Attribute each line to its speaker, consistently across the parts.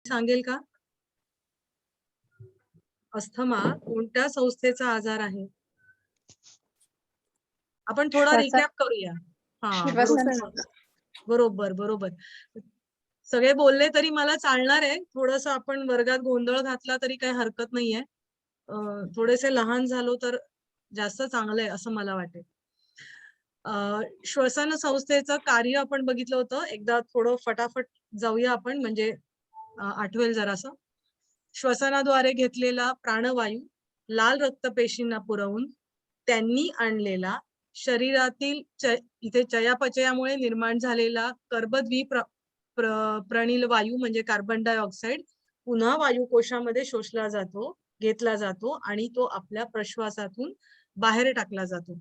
Speaker 1: सांगेल का? अस्थमा कोणत्या संस्थेचा आजार आहे? आपण थोडा रिकॅप करूया. हा, बरोबर बरोबर बरोबर. सगळे बोलले तरी मला चालणार आहे. थोडस आपण वर्गात गोंधळ घातला तरी काही हरकत नाहीये. थोडेसे लहान झालो तर जास्त चांगलं आहे असं मला वाटेल. श्वसन संस्थेचं कार्य आपण बघितलं होतं. एकदा थोडं फटाफट जाऊया आपण, म्हणजे आठवेल जरासं. श्वसनाद्वारे घेतलेला प्राणवायू लाल रक्तपेशींना पुरवून त्यांनी आणलेला शरीरातील इथे चयापचयामुळे निर्माण झालेला प्रणील वायू म्हणजे कार्बन डायऑक्साईड पुन्हा वायुकोशामध्ये शोषला जातो, घेतला जातो आणि तो आपल्या प्रश्वासातून बाहेर टाकला जातो.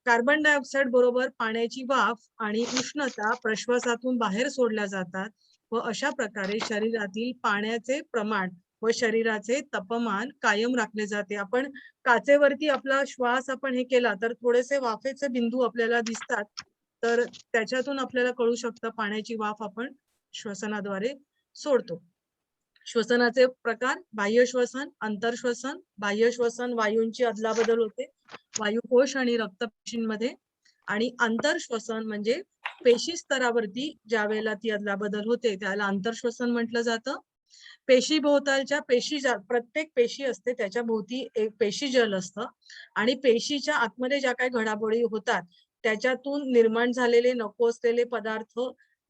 Speaker 1: कार्बन डायऑक्साईड बरोबर पाण्याची वाफ आणि उष्णता प्रश्वासातून बाहेर सोडल्या जातात व अशा प्रकारे शरीरातील पाण्याचे प्रमाण व शरीराचे तापमान कायम राखले जाते. आपण काचेवरती आपला श्वास आपण हे केला तर थोडेसे वाफेचे बिंदू आपल्याला दिसतात, तर त्याच्यातून आपल्याला कळू शकतं पाण्याची वाफ आपण श्वसनाद्वारे सोडतो. श्वसनाचे प्रकार: बाह्य श्वसन, अंतर्श्वसन. बाह्य श्वसन वायूंची अदलाबदल होते वायुकोश आणि रक्तपेशींमध्ये, आणि अंतर्श्वसन म्हणजे पेशी स्तरावरती ज्या वेळेला ती अदलाबदल होते त्याला अंतर्श्वसन म्हटलं जातं. पेशी भोवतालच्या प्रत्येक पेशी असते त्याच्या भोवती एक पेशी जल असतं आणि पेशीच्या आतमध्ये ज्या काही घडामोडी होतात त्याच्यातून निर्माण झालेले नको असलेले पदार्थ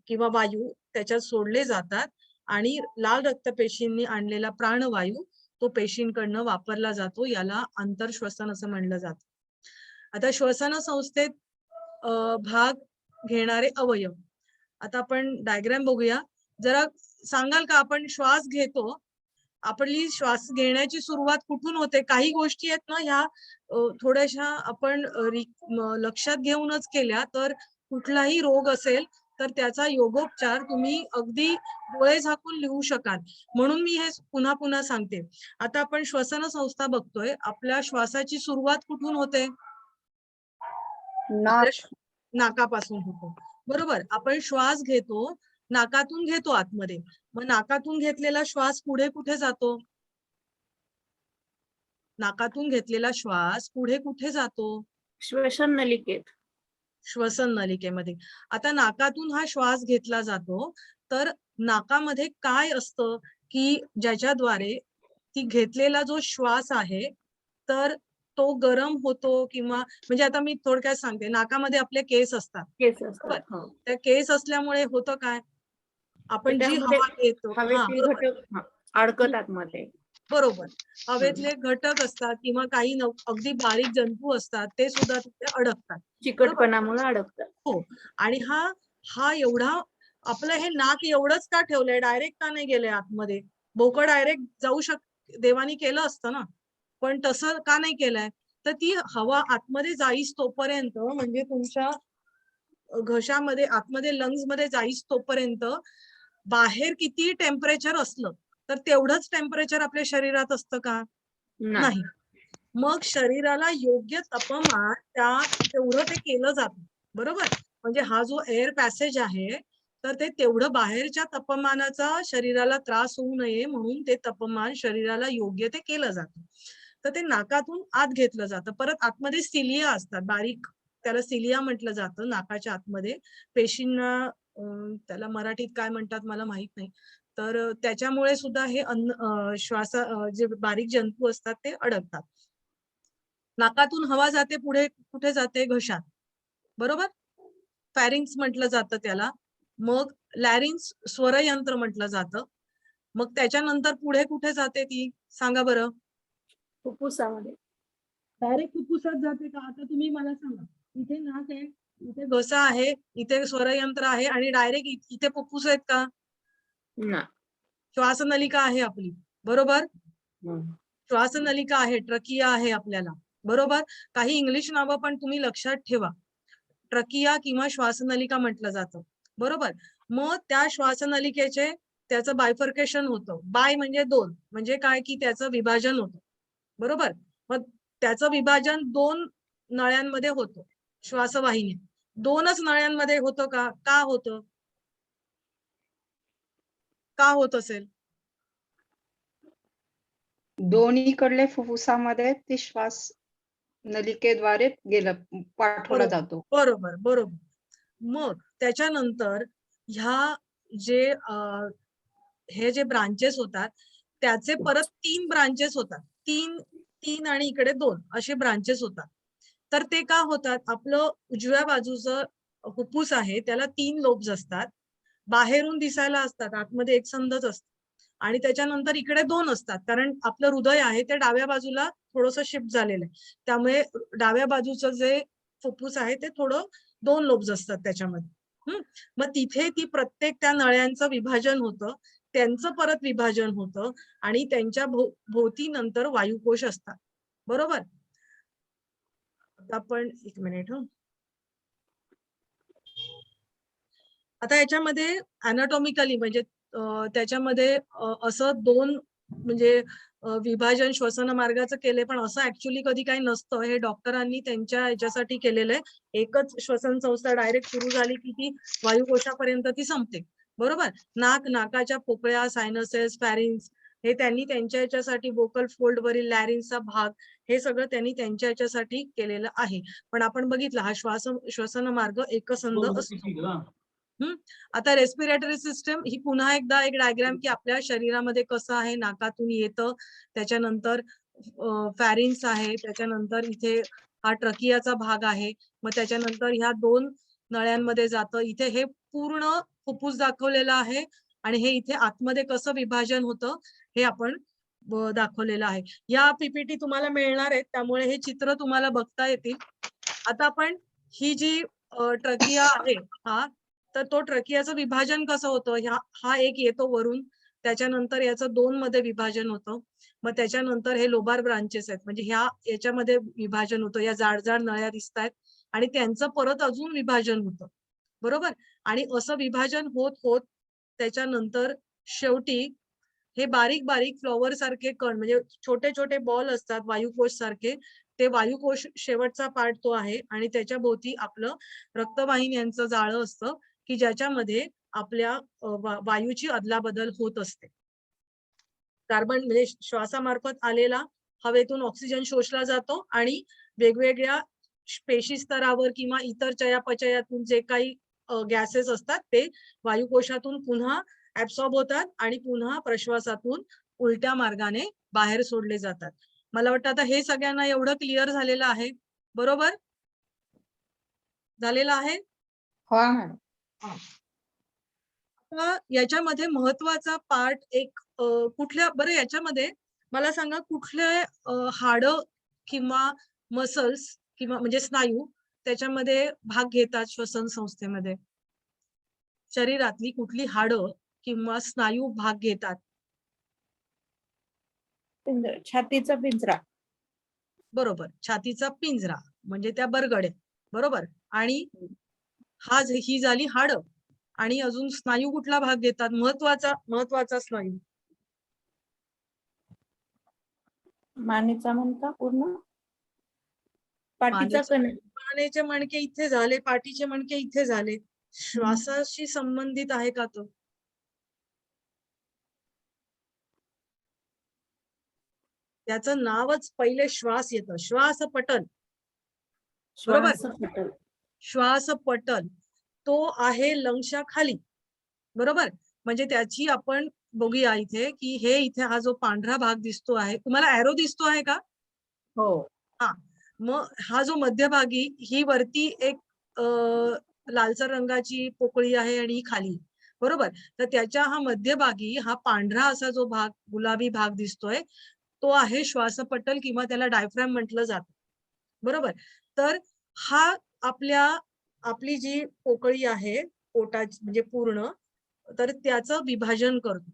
Speaker 1: किंवा वायू त्याच्यात सोडले जातात आणि लाल रक्तपेशींनी आणलेला प्राणवायू तो पेशींकडनं वापरला जातो. याला अंतर्श्वसन असं म्हणलं जातं. आता श्वसन संस्थेत भाग घेणारे अवयव, आता आपण डायग्राम बघूया. जरा सांगाल का, आपण श्वास घेतो, आपली श्वास घेण्याची सुरुवात कुठून होते? काही गोष्टी आहेत ना ह्या थोड्याशा आपण लक्षात घेऊनच केल्या तर कुठलाही रोग असेल तर त्याचा योगोपचार तुम्ही अगदी डोळे झाकून लिहू शकाल. म्हणून मी हे पुन्हा पुन्हा सांगते. आता आपण श्वसन संस्था बघतोय. आपल्या श्वासाची सुरुवात कुठून होते? नाकापासून होतो, बरोबर. आपण श्वास घेतो, नाकातून घेतो आतमध्ये. मग नाकातून घेतलेला श्वास पुढे कुठे जातो? नाकातून घेतलेला श्वास पुढे कुठे जातो?
Speaker 2: श्वसन नलिकेत.
Speaker 1: श्वसन नलिकेमध्ये. आता नाकातून हा श्वास घेतला जातो, तर नाकामध्ये काय असतं की ज्याच्याद्वारे ती घेतलेला जो श्वास आहे तर तो गरम होतो, किंवा म्हणजे आता मी थोडक्यात सांगते. नाकामध्ये आपले केस असतात, त्या केस असल्यामुळे होतं काय, आपण जी हवा घेतो
Speaker 2: अडकतात मध्ये,
Speaker 1: बरोबर, हवेतले घटक असतात किंवा काही अगदी बारीक जंतू असतात ते सुद्धा तिथे अडकतात,
Speaker 2: चिकटपणामुळे अडकतात.
Speaker 1: हो. आणि हा एवढा आपलं हे नाक एवढंच का ठेवलंय? डायरेक्ट का नाही गेलंय आतमध्ये? भोकं डायरेक्ट जाऊ देवानी केलं असतं ना, पण तसं का नाही केलंय? तर ती हवा आतमध्ये जाईस तोपर्यंत, म्हणजे तुमच्या घशामध्ये आतमध्ये लंग्स मध्ये जाईस तोपर्यंत बाहेर किती टेम्परेचर असलं तर तेवढंच टेम्परेचर आपल्या शरीरात असतं का? नाही. मग शरीराला योग्य तापमान तेवढं ते केलं जातं, बरोबर. म्हणजे हा जो एअर पॅसेज आहे तर ते तेवढं बाहेरच्या तापमानाचा शरीराला त्रास होऊ नये म्हणून ते तापमान शरीराला योग्य ते केलं जातं. तर ते नाकातून आत घेतलं जातं. परत आतमध्ये सिलिया असतात, बारीक, त्याला सिलिया म्हटलं जातं. नाकाच्या आतमध्ये पेशींना, त्याला मराठीत काय म्हणतात मला माहित नाही, तर त्याच्यामुळे सुद्धा हे जे बारीक जंतू असतात ते अडकतात. नाकातून हवा जाते, पुढे कुठे जाते? घशात, बरोबर. फॅरिंग्स म्हटलं जातं त्याला. मग लॅरिंग्स स्वरयंत्र म्हटलं जातं. मग त्याच्यानंतर पुढे कुठे जाते ती? सांगा बरं.
Speaker 2: फुफ्फुसामध्ये.
Speaker 1: डायरेक्ट फुफ्फुसात जाते का? आता तुम्ही मला सांगा, इथे नाक आहे, इथे घसा आहे, इथे स्वरयंत्र आहे आणि डायरेक्ट इथे फुफ्फुस आहेत का? श्वासनलिका आहे आपली, बरोबर. श्वासनलिका आहे, ट्रकिया आहे आपल्याला, बरोबर. काही इंग्लिश नावं पण तुम्ही लक्षात ठेवा. ट्रकिया किंवा श्वासनलिका म्हटलं जातं, बरोबर. मग त्या श्वासनलिकेचे त्याचं बायफर्केशन होतं. बाय म्हणजे दोन, म्हणजे काय की त्याचं विभाजन होतं, बरोबर. मग त्याचं विभाजन दोन नळ्यांमध्ये होतं. श्वासवाहिनी दोनच नळ्यांमध्ये होतं का? का होतं? का होत असेल?
Speaker 3: दोन्हीकडले फुफ्फुसामध्ये ते श्वास नलिकेद्वारे पाठवला
Speaker 1: बरोबर
Speaker 3: जातो.
Speaker 1: बरोबर बरोबर. मग त्याच्यानंतर ह्या जे हे जे ब्रांचेस होतात त्याचे परत 3 ब्रांचेस होतात. 3 आणि इकडे 2 असे ब्रांचेस होतात. तर ते का होतात? आपलं उजव्या बाजूचं फुफ्फुस आहे त्याला 3 लोब्स असतात. बाहेरून दिसायला असतात, आतमध्ये एकसंधच असतं. आणि त्याच्यानंतर इकडे 2 असतात, कारण आपलं हृदय आहे ते डाव्या बाजूला थोडंसं शिफ्ट झालेलं आहे. त्यामुळे डाव्या बाजूचं जे फुफ्फुस आहे ते थोडं 2 लोब्स असतात त्याच्यामध्ये. मग तिथे ती प्रत्येक त्या नळ्यांचं विभाजन होतं, त्यांचं परत विभाजन होतं आणि त्यांच्या भोवती नंतर वायुकोश असतात. बरोबर? आता आपण एक मिनिट आता याच्यामध्ये अनाटॉमिकली म्हणजे त्याच्यामध्ये असं 2 म्हणजे विभाजन श्वसन मार्गाचं केले, पण असं ऍक्च्युअली कधी काही नसतं. हे डॉक्टरांनी त्यांच्या याच्यासाठी केलेलं आहे. एकच श्वसन संस्था डायरेक्ट सुरू झाली की ती वायुकोशापर्यंत ती संपते. बरोबर? नाकाच्या पोकळ्या, सायनसेस, फॅरिंग्स हे त्यांनी त्यांच्या याच्यासाठी वोकल फोल्ड वरील लॅरिंगचा भाग हे सगळं त्यांनी त्यांच्या याच्यासाठी केलेलं आहे. पण आपण बघितलं हा श्वसन मार्ग एकसंध असतो. आता रेस्पिरेटरी सिस्टम ही पुन्हा एकदा एक डायग्राम की आपल्या शरीरामध्ये कसं आहे, नाकातून येतं, त्याच्यानंतर फॅरिंग्स आहे, त्याच्यानंतर इथे हा ट्रकियाचा भाग आहे, मग त्याच्यानंतर ह्या 2 नळ्यांमध्ये जातं. इथे हे पूर्ण फुफ्फुस दाखवलेलं आहे आणि हे इथे आतमध्ये कसं विभाजन होतं हे आपण दाखवलेलं आहे. या पीपीटी तुम्हाला मिळणार आहेत, त्यामुळे हे चित्र तुम्हाला बघता येतील. आता आपण ही जी ट्रकिया आहे तर तो ट्रकियाचं विभाजन कसं होतं, हा एक येतो वरून, त्याच्यानंतर याचं 2 मध्ये विभाजन होतं. मग त्याच्यानंतर हे लोबार ब्रांचेस आहेत, म्हणजे याच्यामध्ये विभाजन होतं, या जाड नळ्या दिसत आहेत आणि त्यांचं परत अजून विभाजन होतं. बरोबर? आणि असं विभाजन होत होत त्याच्यानंतर शेवटी हे बारीक बारीक फ्लॉवर सारखे कण म्हणजे छोटे छोटे बॉल असतात वायुकोश सारखे, ते वायुकोश शेवटचा पार्ट तो आहे आणि त्याच्या भोवती आपलं रक्तवाहिन्यांचं जाळं असतं की ज्याच्यामध्ये आपल्या वायूची अदलाबदल होत असते. कार्बन म्हणजे श्वासामार्फत आलेला हवेतून ऑक्सिजन शोषला जातो आणि वेगवेगळ्या पेशी स्तरावर किंवा इतर चयापचयातून जे काही गॅसेस असतात ते वायुकोशातून पुन्हा ऍब्सॉर्ब होतात आणि पुन्हा प्रश्वासातून उलट्या मार्गाने बाहेर सोडले जातात. मला वाटतं आता हे सगळ्यांना एवढं क्लिअर झालेलं आहे. बरोबर? झालेलं आहे?
Speaker 3: हो मॅडम.
Speaker 1: आता याच्यामध्ये महत्वाचा पार्ट एक कुठल्या बरं याच्यामध्ये मला सांगा कुठले हाडं किंवा मसल्स किंवा म्हणजे स्नायू त्याच्यामध्ये भाग घेतात श्वसन संस्थेमध्ये? शरीरातली कुठली हाडं किंवा स्नायू भाग घेतात?
Speaker 2: छातीचा पिंजरा.
Speaker 1: बरोबर, छातीचा पिंजरा म्हणजे त्या बरगड्या. बरोबर? आणि ही झाली हाडं. आणि अजून स्नायू कुठला भाग घेतात? महत्वाचा स्नायू
Speaker 2: मानेचा मणका पूर्ण. पाठीचा कणा.
Speaker 1: मानेचे मणके इथे झाले, पाठीचे मणके इथे झाले. श्वासाशी संबंधित आहे का तो? त्याचं नावच पहिले श्वास येतं, श्वासपटल. बरोबर? श्वासपटल तो आहे लंगच्या खाली. बरोबर? म्हणजे त्याची आपण बघूया इथे की हे इथे हा जो पांढरा भाग दिसतो आहे, तुम्हाला एरो दिसतो आहे का?
Speaker 2: हो.
Speaker 1: मग हा जो मध्यभागी ही वरती एक लालसर रंगाची पोकळी आहे आणि ही खाली. बरोबर? तर त्याच्या हा मध्यभागी हा पांढरा असा जो भाग गुलाबी भाग दिसतोय तो आहे श्वासपटल किंवा त्याला डायफ्रॅम म्हटलं जातं. बरोबर? तर हा आपली जी पोकळी आहे पोटाची म्हणजे पूर्ण तर त्याचं विभाजन करतो.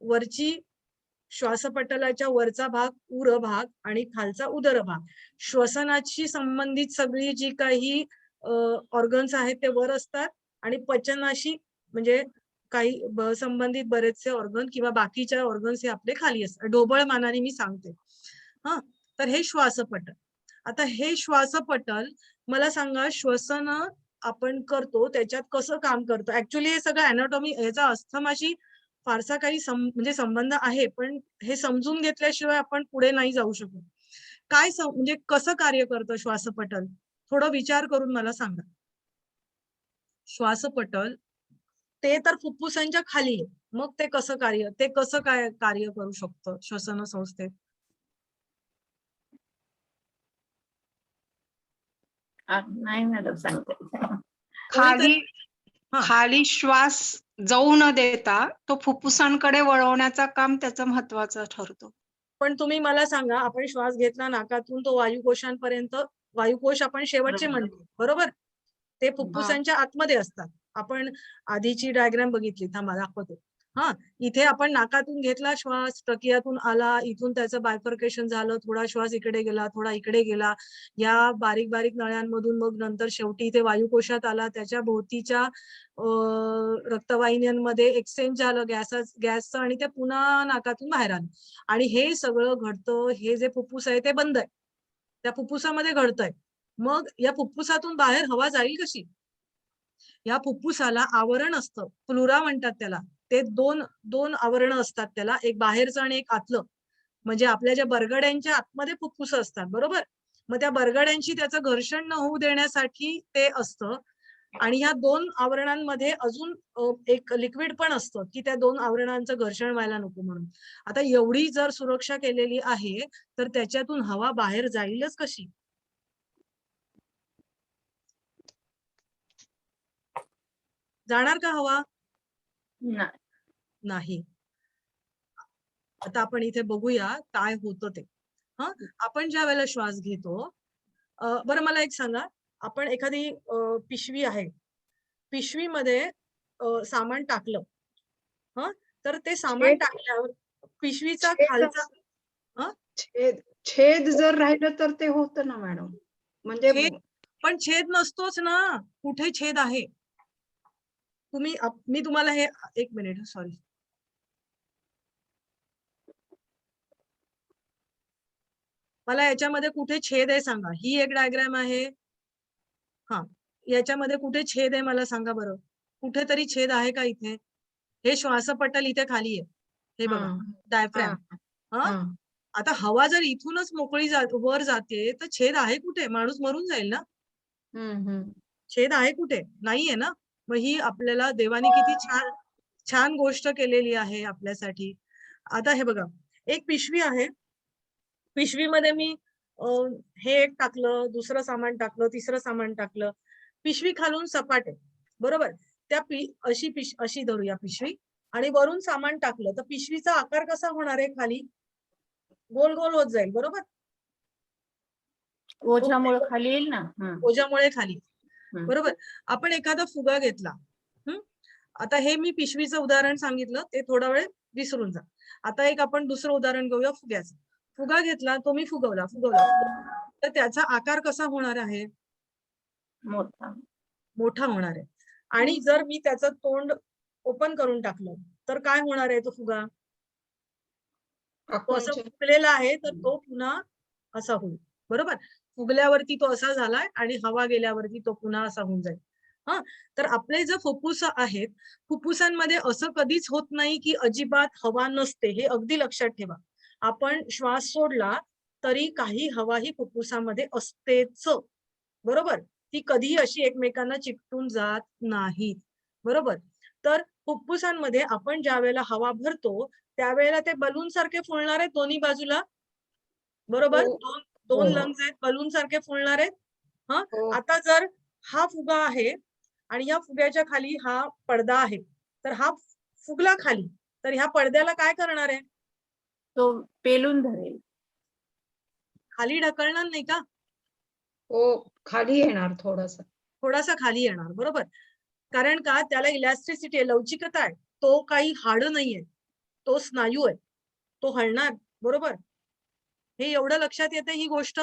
Speaker 1: वरची श्वासपटलाच्या वरचा भाग उर भाग आणि खालचा उदर भाग. श्वसनाशी संबंधित सगळी जी काही ऑर्गन्स आहेत ते वर असतात आणि पचनाशी म्हणजे काही संबंधित बरेचसे ऑर्गन किंवा बाकीच्या ऑर्गन्स हे आपले खाली असतात. ढोबळ मानाने मी सांगते. तर हे श्वासपटल. आता हे श्वासपटल मला सांगा श्वसन आपण करतो त्याच्यात कसं काम करतो? ऍक्च्युअली हे सगळं अनाटॉमी याचा अस्थमाशी फारसा काही म्हणजे संबंध आहे, पण हे समजून घेतल्याशिवाय आपण पुढे नाही जाऊ शकत. काय म्हणजे कसं कार्य करतं श्वासपटल? थोडं विचार करून मला सांगा. श्वासपटल ते तर फुफ्फुसांच्या खाली आहे. मग ते कसं काय कार्य करू शकतं श्वसन संस्थेत?
Speaker 2: नाही मॅडम सांगते.
Speaker 3: खाली
Speaker 1: हा.
Speaker 3: खाली श्वास जाऊ न देता तो फुफ्फुसांकडे वळवण्याचं काम त्याचं महत्वाचं ठरतो.
Speaker 1: पण तुम्ही मला सांगा, आपण श्वास घेतला नाकातून तो वायुकोशांपर्यंत, वायुकोश आपण शेवटचे म्हणतो, बरोबर? ते फुफ्फुसांच्या आतमध्ये असतात. आपण आधीची डायग्राम बघितली, थांबा दाखवते. हा, इथे आपण नाकातून घेतला श्वास, ट्रकियातून आला, इथून त्याचं बायफर्केशन झालं, थोडा श्वास इकडे गेला, थोडा इकडे गेला, या बारीक बारीक नळ्यांमधून मग नंतर शेवटी इथे वायुकोशात आला, त्याच्या भोवतीच्या रक्तवाहिन्यांमध्ये एक्सचेंज झालं गॅसचं आणि ते पुन्हा नाकातून बाहेर आलं. आणि हे सगळं घडतं, हे जे फुफ्फुस आहे ते बंद आहे, त्या फुफ्फुसामध्ये घडतंय. मग या फुफ्फुसातून बाहेर हवा जाईल कशी? या फुफ्फुसाला आवरण असतं, प्लुरा म्हणतात त्याला. ते दोन आवरण असतात त्याला, एक बाहेरचं आणि एक आतलं. म्हणजे आपल्या ज्या बरगड्यांच्या आतमध्ये फुफ्फुस असतात, बरोबर? मग त्या बरगड्यांशी त्याचं घर्षण न होऊ देण्यासाठी ते असतं. आणि ह्या 2 आवरणांमध्ये अजून एक लिक्विड पण असतं, की त्या 2 आवरणांचं घर्षण व्हायला नको म्हणून. आता एवढी जर सुरक्षा केलेली आहे, तर त्याच्यातून हवा बाहेर जाईलच कशी? जाणार का हवा? नाही. आता आपण इथे बघूया काय होतं ते. हा, आपण ज्या वेळेला श्वास घेतो, बरं मला एक सांगा, आपण एखादी पिशवी आहे, पिशवीमध्ये सामान टाकलं, तर ते सामान टाकल्यावर पिशवीचा खालचा
Speaker 3: छेद जर राहिलं तर ते होतं ना मॅडम. म्हणजे
Speaker 1: पण छेद नसतोच ना, कुठे छेद आहे? मी तुम्हाला हे एक मिनिट, सॉरी. मला याच्यामध्ये कुठे छेद आहे सांगा. ही एक डायग्राम आहे. हा, याच्यामध्ये कुठे छेद आहे मला सांगा बरं. कुठेतरी छेद आहे का इथे? हे श्वासपटल इथे खाली आहे, हे बघा, डायफ्रॅम. आता हवा जर इथूनच मोकळी वर जाते, तर छेद आहे कुठे? माणूस मरून जाईल ना. छेद आहे कुठे? नाहीये ना. मग ही आपल्याला देवाने किती छान गोष्ट केलेली आहे आपल्यासाठी. आता हे बघा, एक पिशवी आहे, पिशवीमध्ये मी हे एक टाकलं, दुसरं सामान टाकलं, तिसरं सामान टाकलं. पिशवी खालून सपाट आहे, बरोबर? त्या अशी धरूया पिशवी, आणि वरून सामान टाकलं तर पिशवीचा आकार कसा होणार आहे? खाली गोल गोल होत जाईल, बरोबर?
Speaker 2: ओझ्यामुळे खाली येईल ना.
Speaker 1: ओझ्यामुळे खाली, बरोबर? आपण एखादा फुगा घेतला, आता हे मी पिशवीचं उदाहरण सांगितलं, ते थोडा वेळ विसरून जा. आता एक आपण दुसरं उदाहरण घेऊया फुग्याचं. फुगा घेतला, तो मी फुगवला, तर त्याचा आकार कसा होणार आहे? मोठा होणार आहे. आणि जर मी त्याचं तोंड ओपन करून टाकलं तर काय होणार आहे? तो फुगा तो असा फुगलेला आहे, तर तो पुन्हा असा होईल, बरोबर? फुगल्यावरती तो असा झालाय आणि हवा गेल्यावरती तो पुन्हा असा होऊन जाईल. तर आपले जे फुफ्फुस आहेत, फुफ्फुसांमध्ये असं कधीच होत नाही की अजिबात हवा नसते. हे अगदी लक्षात ठेवा. आपण श्वास सोडला तरी काही हवा ही फुफ्फुसामध्ये असतेच, बरोबर? ती कधीही अशी एकमेकांना चिकटून जात नाही, बरोबर? तर फुफ्फुसांमध्ये आपण ज्या वेळेला हवा भरतो त्यावेळेला ते बलून सारखे फुलणार आहेत दोन्ही बाजूला, बरोबर? दोन लंग्स आहेत, बलून सारखे फुलणार आहेत. आता जर हा फुगा आहे आणि या फुग्याच्या खाली हा पडदा आहे, तर हा फुगला खाली, तर ह्या पडद्याला काय करणार आहे?
Speaker 2: तो पेलून धरेल,
Speaker 1: खाली ढकलणार नाही का?
Speaker 3: खाली येणार, थोडासा
Speaker 1: खाली येणार, बरोबर? कारण का? त्याला इलॅस्टिसिटी आहे, लवचिकता आहे. तो काही हाडं नाहीये, तो स्नायू आहे, तो हलणार, बरोबर? हे एवढं लक्षात येते ही गोष्ट?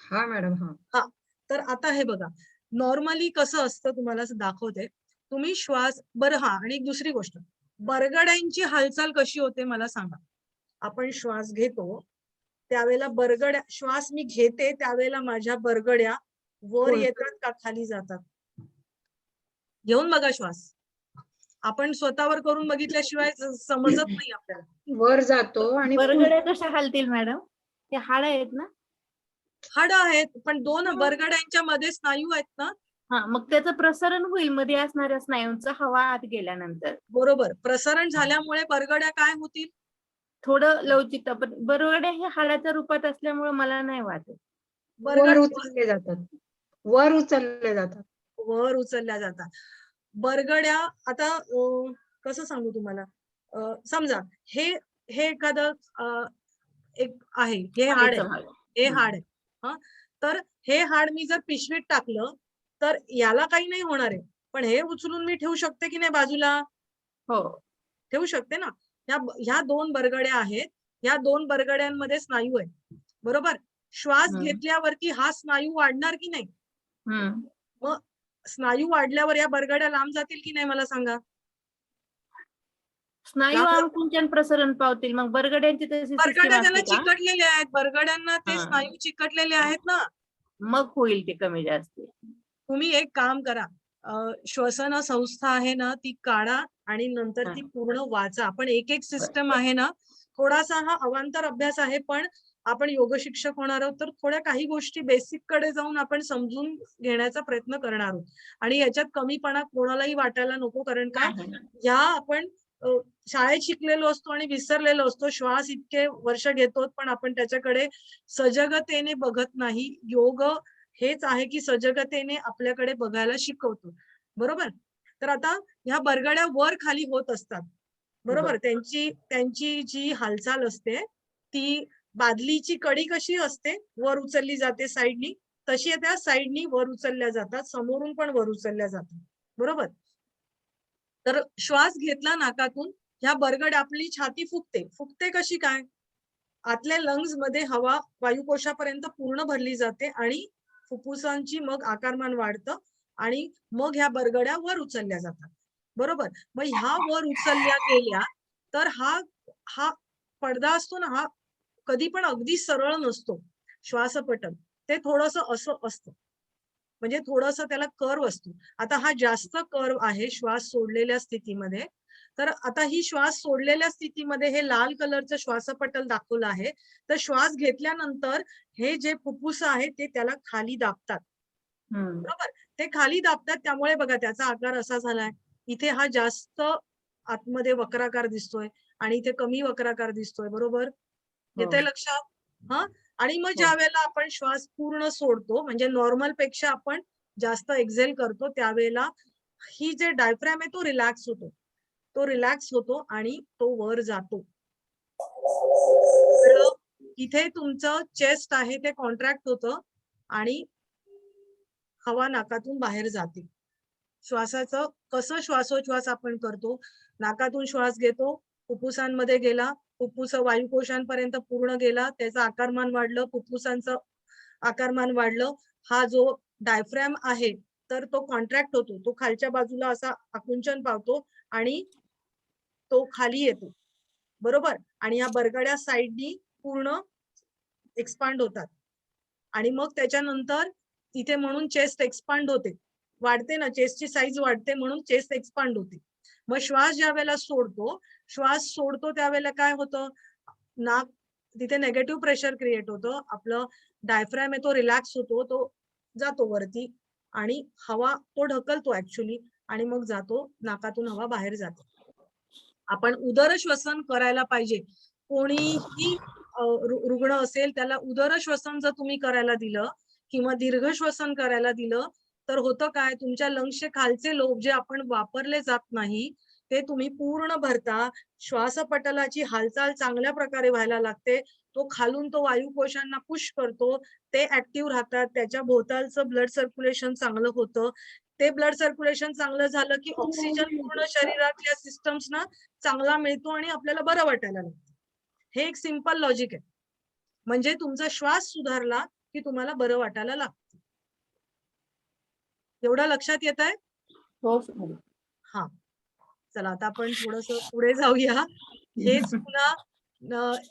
Speaker 3: हा मॅडम.
Speaker 1: हा, तर आता हे बघा, नॉर्मली कसं असतं तुम्हाला दाखवते. तुम्ही श्वास, बरं, हा, आणि एक दुसरी गोष्ट, बरगड्यांची हालचाल कशी होते मला सांगा. आपण श्वास घेतो त्यावेळेला श्वास मी घेते त्यावेळेला माझ्या बरगड्या वर येतात का खाली जातात? घेऊन बघा श्वास. आपण स्वतःवर करून बघितल्याशिवाय समजत नाही आपल्याला.
Speaker 3: वर जातो आणि
Speaker 2: बरगड्या कशा हालतील मॅडम? ते हाड आहेत ना?
Speaker 1: हाडं आहेत, पण 2 बरगड्यांच्या मध्ये स्नायू आहेत ना.
Speaker 2: हा, मग त्याचं प्रसारण होईल मध्ये असणाऱ्या स्नायूंचं हवा आत गेल्यानंतर.
Speaker 1: बरोबर, प्रसारण झाल्यामुळे बरगड्या काय होतील?
Speaker 2: थोडं लवचिकता, पण बरगड्या हे हाडाच्या रूपात असल्यामुळे मला नाही वाटत.
Speaker 3: वर उचलले जातात. वर उचलले जातात.
Speaker 1: वर उचलल्या जातात. बरगड्या आता कसं सांगू तुम्हाला, समजा हे हे एखादं एक आहे, हे हाड आहे,
Speaker 2: हाडीचं भाग.
Speaker 1: हे हाड आहे. हा, तर हे हाड मी जर पिशवीत टाकलं तर याला काही नाही होणार आहे, पण हे उचलून मी ठेवू शकते की नाही बाजूला?
Speaker 2: हो.
Speaker 1: ठेवू शकते ना. ह्या 2 बरगड्या आहेत, ह्या 2 बरगड्यांमध्ये स्नायू आहे, बरोबर. श्वास घेतल्यावरती हा स्नायू वाढणार की नाही? मग स्नायू वाढल्यावर या बरगड्या लांब जातील की नाही मला सांगा?
Speaker 2: स्नायू आकुंचन प्रसरण पावतील, मग बरगड्यांची तशी सिस्टीम
Speaker 1: बरगड्या त्याला
Speaker 2: असते का?
Speaker 1: चिकटलेले आहेत, बरगड्यांना ते स्नायू चिकटलेले आहेत ना.
Speaker 2: मग होईल ते कमी जास्त.
Speaker 1: तुम्ही एक काम करा, श्वसन संस्था आहे ना ती काढा आणि नंतर ती पूर्ण वाचा. आपण एक सिस्टम आहे ना, थोडासा हा अवांतर अभ्यास आहे, पण आपण योग शिक्षक होणार आहोत तर थोड्या काही गोष्टी बेसिक कडे जाऊन आपण समजून घेण्याचा प्रयत्न करणार आहोत. आणि याच्यात कमीपणा कोणालाही वाटायला नको, कारण का ह्या आपण शाळेत शिकलेलो असतो आणि विसरलेलो असतो. श्वास इतके वर्ष घेतो पण आपण त्याच्याकडे सजगतेने बघत नाही. योग हेच आहे की सजगतेने आपल्याकडे बघायला शिकवतो, बरोबर. तर आता ह्या बरगड्या वर खाली होत असतात, बरोबर. त्यांची जी हालचाल असते ती बादलीची कडी कशी असते, वर उचलली जाते साईडनी, तशी त्या साईडनी वर उचलल्या जातात, समोरून पण वर उचलल्या जातात, बरोबर. तर श्वास घेतला नाकातून, ह्या बरगड आपली छाती फुगते कशी काय? आतल्या लंग्स मध्ये हवा वायुकोशापर्यंत पूर्ण भरली जाते आणि फुफ्फुसांची मग आकारमान वाढतं आणि मग ह्या बरगड्या वर उचलल्या जातात, बरोबर. मग ह्या वर उचलल्या गेल्या तर हा पडदा असतो ना, हा कधी पण अगदी सरळ नसतो. श्वासपटल ते थोडंसं असं असतं, म्हणजे थोडंसं त्याला कर्व असतो. आता हा जास्त कर्व आहे श्वास सोडलेल्या स्थितीमध्ये. तर आता ही श्वास सोडलेल्या स्थितीमध्ये हे लाल कलरचं श्वासपटल दाखवलं आहे. तर श्वास घेतल्यानंतर हे जे फुफ्फुस आहे ते त्याला खाली दाबतात, बरोबर. ते खाली दाबतात, त्यामुळे बघा त्याचा आकार असा झालाय. इथे हा जास्त आतमध्ये वक्राकार दिसतोय आणि इथे कमी वक्राकार दिसतोय, बरोबर. येते लक्षात? हा. आणि मग ज्या वेळेला आपण श्वास पूर्ण सोडतो, म्हणजे नॉर्मल पेक्षा आपण जास्त एक्झेल करतो, त्यावेळेला ही जे डायफ्रॅम आहे तो रिलॅक्स होतो, आणि तो वर जातो. इथे तुमचं चेस्ट आहे ते कॉन्ट्रॅक्ट होतं आणि हवा नाकातून बाहेर जाते. श्वासाचं कसं श्वासोच्छ्वास आपण करतो, नाकातून श्वास घेतो, फुफ्फुसांमध्ये गेला, फुफ्फुस वायुकोशांपर्यंत पूर्ण गेला, त्याचं आकारमान वाढलं, फुफ्फुसांचं आकारमान वाढलं. हा जो डायफ्रॅम आहे तर तो कॉन्ट्रॅक्ट होतो, तो खालच्या बाजूला असा आकुंचन पावतो आणि तो खाली येतो, बरोबर. आणि या बरगड्या साईडनी पूर्ण एक्सपांड होतात आणि मग त्याच्यानंतर तिथे म्हणून चेस्ट एक्सपांड होते, वाढते ना, चेस्टची साईज वाढते म्हणून चेस्ट एक्सपांड होते. मग श्वास ज्या वेळेला सोडतो त्यावेळेला काय होतं, नाक तिथे नेगेटिव्ह प्रेशर क्रिएट होतं, आपलं डायफ्रॅम आहे तो रिलॅक्स होतो, तो जातो वरती आणि हवा तो ढकलतो ऍक्च्युली आणि मग जातो, नाकातून हवा बाहेर जाते. आपण उदर श्वसन करायला पाहिजे. कोणीही रुग्ण असेल त्याला उदर श्वसन जर तुम्ही करायला दिलं किंवा दीर्घ श्वसन करायला दिलं तर होतं काय, तुमच्या लंग्सचे खालचे लोब जे आपण वापरले जात नाही ते तुम्ही पूर्ण भरता. श्वासपटलाची हालचाल चांगल्या प्रकारे व्हायला लागते, तो खालून तो वायुकोशांना पुश करतो, ते ऍक्टिव्ह राहतात, त्याच्या भोवतालचं ब्लड सर्क्युलेशन चांगलं होतं. ते ब्लड सर्क्युलेशन चांगलं झालं की ऑक्सिजन पूर्ण शरीरातल्या सिस्टम्सना चांगला मिळतो आणि आपल्याला बरं वाटायला लागतं. हे एक सिंपल लॉजिक आहे. म्हणजे तुमचा श्वास सुधारला की तुम्हाला बरं वाटायला लागतं. एवढं लक्षात येत आहे?
Speaker 2: हो.
Speaker 1: हा, चला आता आपण थोडस पुढे जाऊया.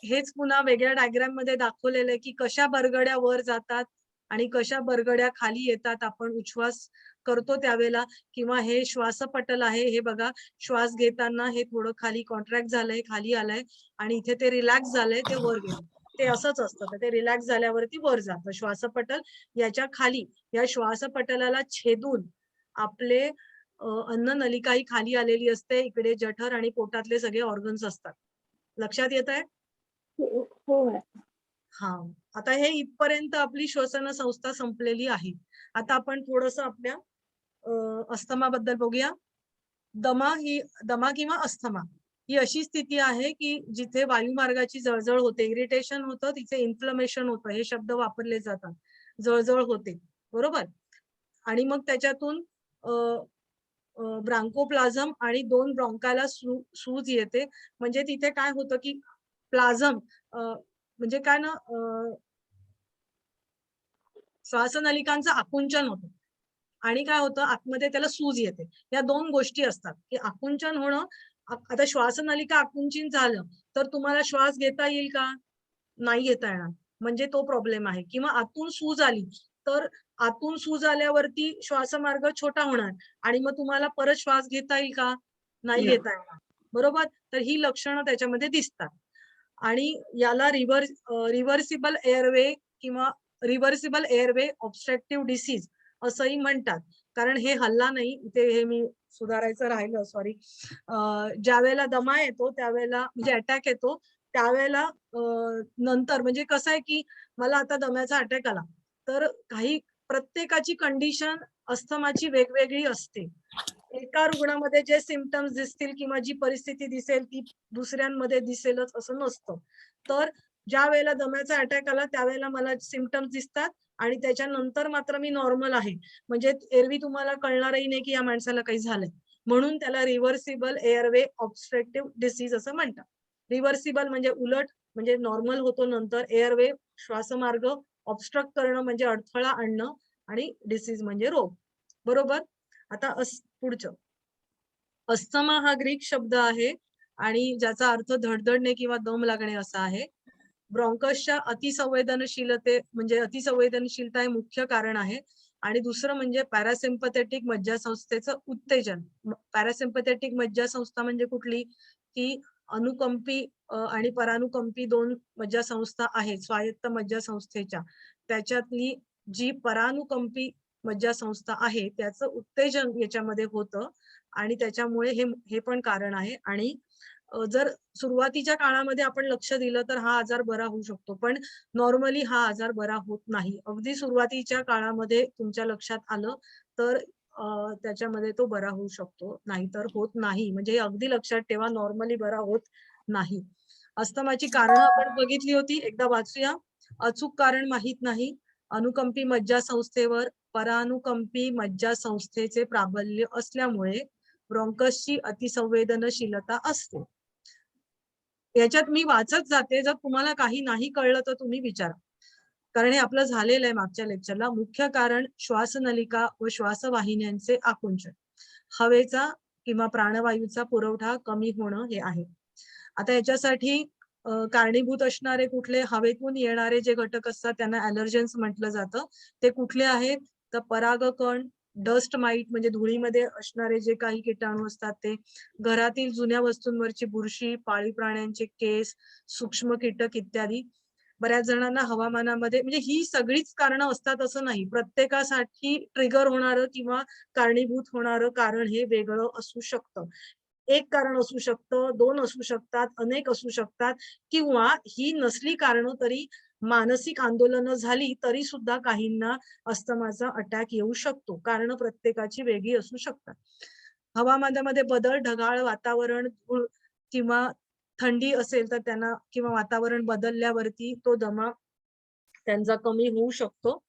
Speaker 1: हेच पुन्हा वेगळ्या डायग्राम मध्ये दाखवलेलं आहे की कशा बरगड्या वर जातात आणि कशा बरगड्या खाली येतात. आपण उच्छ्वास करतो त्यावेळेला, किंवा हे श्वासपटल आहे, हे बघा श्वास घेताना हे थोडं खाली कॉन्ट्रॅक्ट झालंय, खाली आलंय आणि इथे ते रिलॅक्स झालंय, ते वर गेलं. ते असंच असतं, तर ते रिलॅक्स झाल्यावरती वर जातं श्वासपटल. याच्या खाली या श्वासपटलाला छेदून आपले अन्न नलिका ही खाली आलेली असते. इकडे जठर आणि पोटातले सगळे ऑर्गन्स असतात. लक्षात येत आहे?
Speaker 2: हो हो मॅडम.
Speaker 1: हा, आता हे इथपर्यंत आपली श्वसन संस्था संपलेली आहे. आता आपण थोडस आपल्या अस्थमाबद्दल बघूया. दमा किंवा अस्थमा ही अशी स्थिती आहे की जिथे वायुमार्गाची जळजळ होते, इरिटेशन होतं, तिथे इन्फ्लमेशन होतं, हे शब्द वापरले जातात. जळजळ होते, बरोबर. आणि मग त्याच्यातून ब्रांकोप्लाझम आणि 2 ब्रॉन्काला सूज येते. म्हणजे तिथे काय होतं की प्लाझम म्हणजे काय ना, श्वासनलिकांचं आकुंचन होतं आणि काय होतं आतमध्ये त्याला सूज येते. या 2 गोष्टी असतात की आकुंचन होणं. आता श्वासनलिका आकुंचित झालं तर तुम्हाला श्वास घेता येईल का? नाही घेता येणार, म्हणजे तो प्रॉब्लेम आहे. किंवा आतून सूज आली तर आतून सूज आल्यावरती श्वासमार्ग छोटा होणार आणि मग तुम्हाला परत श्वास घेता येईल का? नाही घेता येणार, बरोबर. तर ही लक्षणं त्याच्यामध्ये दिसतात. आणि याला रिव्हर्सिबल एअरवे किंवा रिव्हर्सिबल एअरवे ऑब्स्ट्रक्टिव्ह डिसीज असंही म्हणतात. कारण हे हल्ला नाही, इथे हे मी सुधारायचं राहिलं, सॉरी. ज्या वेळेला दमा येतो त्यावेळेला म्हणजे अटॅक येतो त्यावेळेला नंतर म्हणजे कसं आहे की मला आता दम्याचा अटॅक आला तर प्रत्येकाची कंडिशन अस्थमाची वेगवेगळी असते. एका रुग्णामध्ये जे सिम्पटम्स दिसतील किंवा जी परिस्थिती दिसेल ती दुसऱ्यांमध्ये दिसेलच असं नसतं. तर ज्या वेळेला दम्याचा अटॅक आला त्यावेळेला मला सिम्पटम्स दिसतात आणि त्याच्यानंतर मात्र मी नॉर्मल आहे, म्हणजे एरवी तुम्हाला कळणारही नाही की या माणसाला काही झालंय. म्हणून त्याला रिव्हर्सिबल एअरवे ऑब्स्ट्रक्टिव्ह डिसीज असं म्हणतात. रिव्हर्सिबल म्हणजे उलट, म्हणजे नॉर्मल होतो नंतर. एअरवे श्वासमार्ग, ऑब्स्ट्रक्ट करणं म्हणजे अडथळा आणणं, आणि डिसीज म्हणजे रोग, बरोबर. आता पुढचं अस्थमा हा ग्रीक शब्द आहे आणि ज्याचा अर्थ धडधडणे किंवा दम लागणे असा आहे. ब्रॉन्कसच्या अतिसंवेदनशीलते म्हणजे अतिसंवेदनशीलता हे मुख्य कारण आहे. आणि दुसरं म्हणजे पॅरासिम्पथेटिक मज्जासंस्थेचं उत्तेजन. पॅरासिम्पथेटिक मज्जासंस्था म्हणजे कुठली? की अनुकंपी आणि परानुकंपी 2 मज्जासंस्था आहेत स्वायत्त मज्जासंस्थेच्या. त्याच्यातली जी परानुकंपी मज्जासंस्था आहे त्याचं उत्तेजन याच्यामध्ये होतं आणि त्याच्यामुळे हे पण कारण आहे. आणि जर सुरुवातीच्या काळामध्ये आपण लक्ष दिलं तर हा आजार बरा होऊ शकतो, पण नॉर्मली हा आजार बरा होत नाही. अगदी सुरुवातीच्या काळामध्ये तुमच्या लक्षात आलं तर त्याच्यामध्ये तो बरा होऊ शकतो, नाहीतर होत नाही. म्हणजे हे अगदी लक्षात ठेवा, नॉर्मली बरा होत नाही. अस्थमाची कारणं आपण बघितली होती, एकदा वाचूया. अचूक कारण माहित नाही. अनुकंपी मज्जासंस्थेवर परानुकंपी मज्जासंस्थेचे प्राबल्य असल्यामुळे ब्रॉन्कसची अतिसंवेदनशीलता असते. याच्यात मी वाचत जाते, जर तुम्हाला काही नाही कळलं तर तुम्ही विचारा, कारण हे आपलं झालेलं आहे मागच्या लेक्चरला. मुख्य कारण श्वासनलिका व श्वासवाहिन्यांचे आकुंचन, हवेचा किंवा प्राणवायूचा पुरवठा कमी होणं हे आहे. आता याच्यासाठी कारणीभूत असणारे कुठले? हवेतून येणारे जे घटक असतात त्यांना ॲलर्जन्स म्हटलं जातं. ते कुठले आहेत? तर परागकण, डस्ट माईट म्हणजे धुळीमध्ये असणारे जे काही कीटाणू असतात ते, घरातील जुन्या वस्तूंवरची बुरशी, पाळीव प्राण्यांचे केस, सूक्ष्म कीटक इत्यादी. बऱ्याच जणांना हवामानामध्ये म्हणजे ही सगळीच कारणं असतात असं नाही. प्रत्येकासाठी ट्रिगर होणारं किंवा कारणीभूत होणारं कारण हे वेगळं असू शकतं. एक कारण असू शकतं, 2 असू शकतात, अनेक असू शकतात, किंवा ही नसली कारणं तरी मानसिक आंदोलनं झाली तरी सुद्धा काहींना अस्थमाचा अटॅक येऊ शकतो. कारणं प्रत्येकाची वेगळी असू शकतात. हवामानामध्ये बदल, ढगाळ वातावरण, धूळ किंवा थंडी असेल तर त्यांना, किंवा वातावरण बदलल्यावरती तो दमा त्यांचा कमी होऊ शकतो.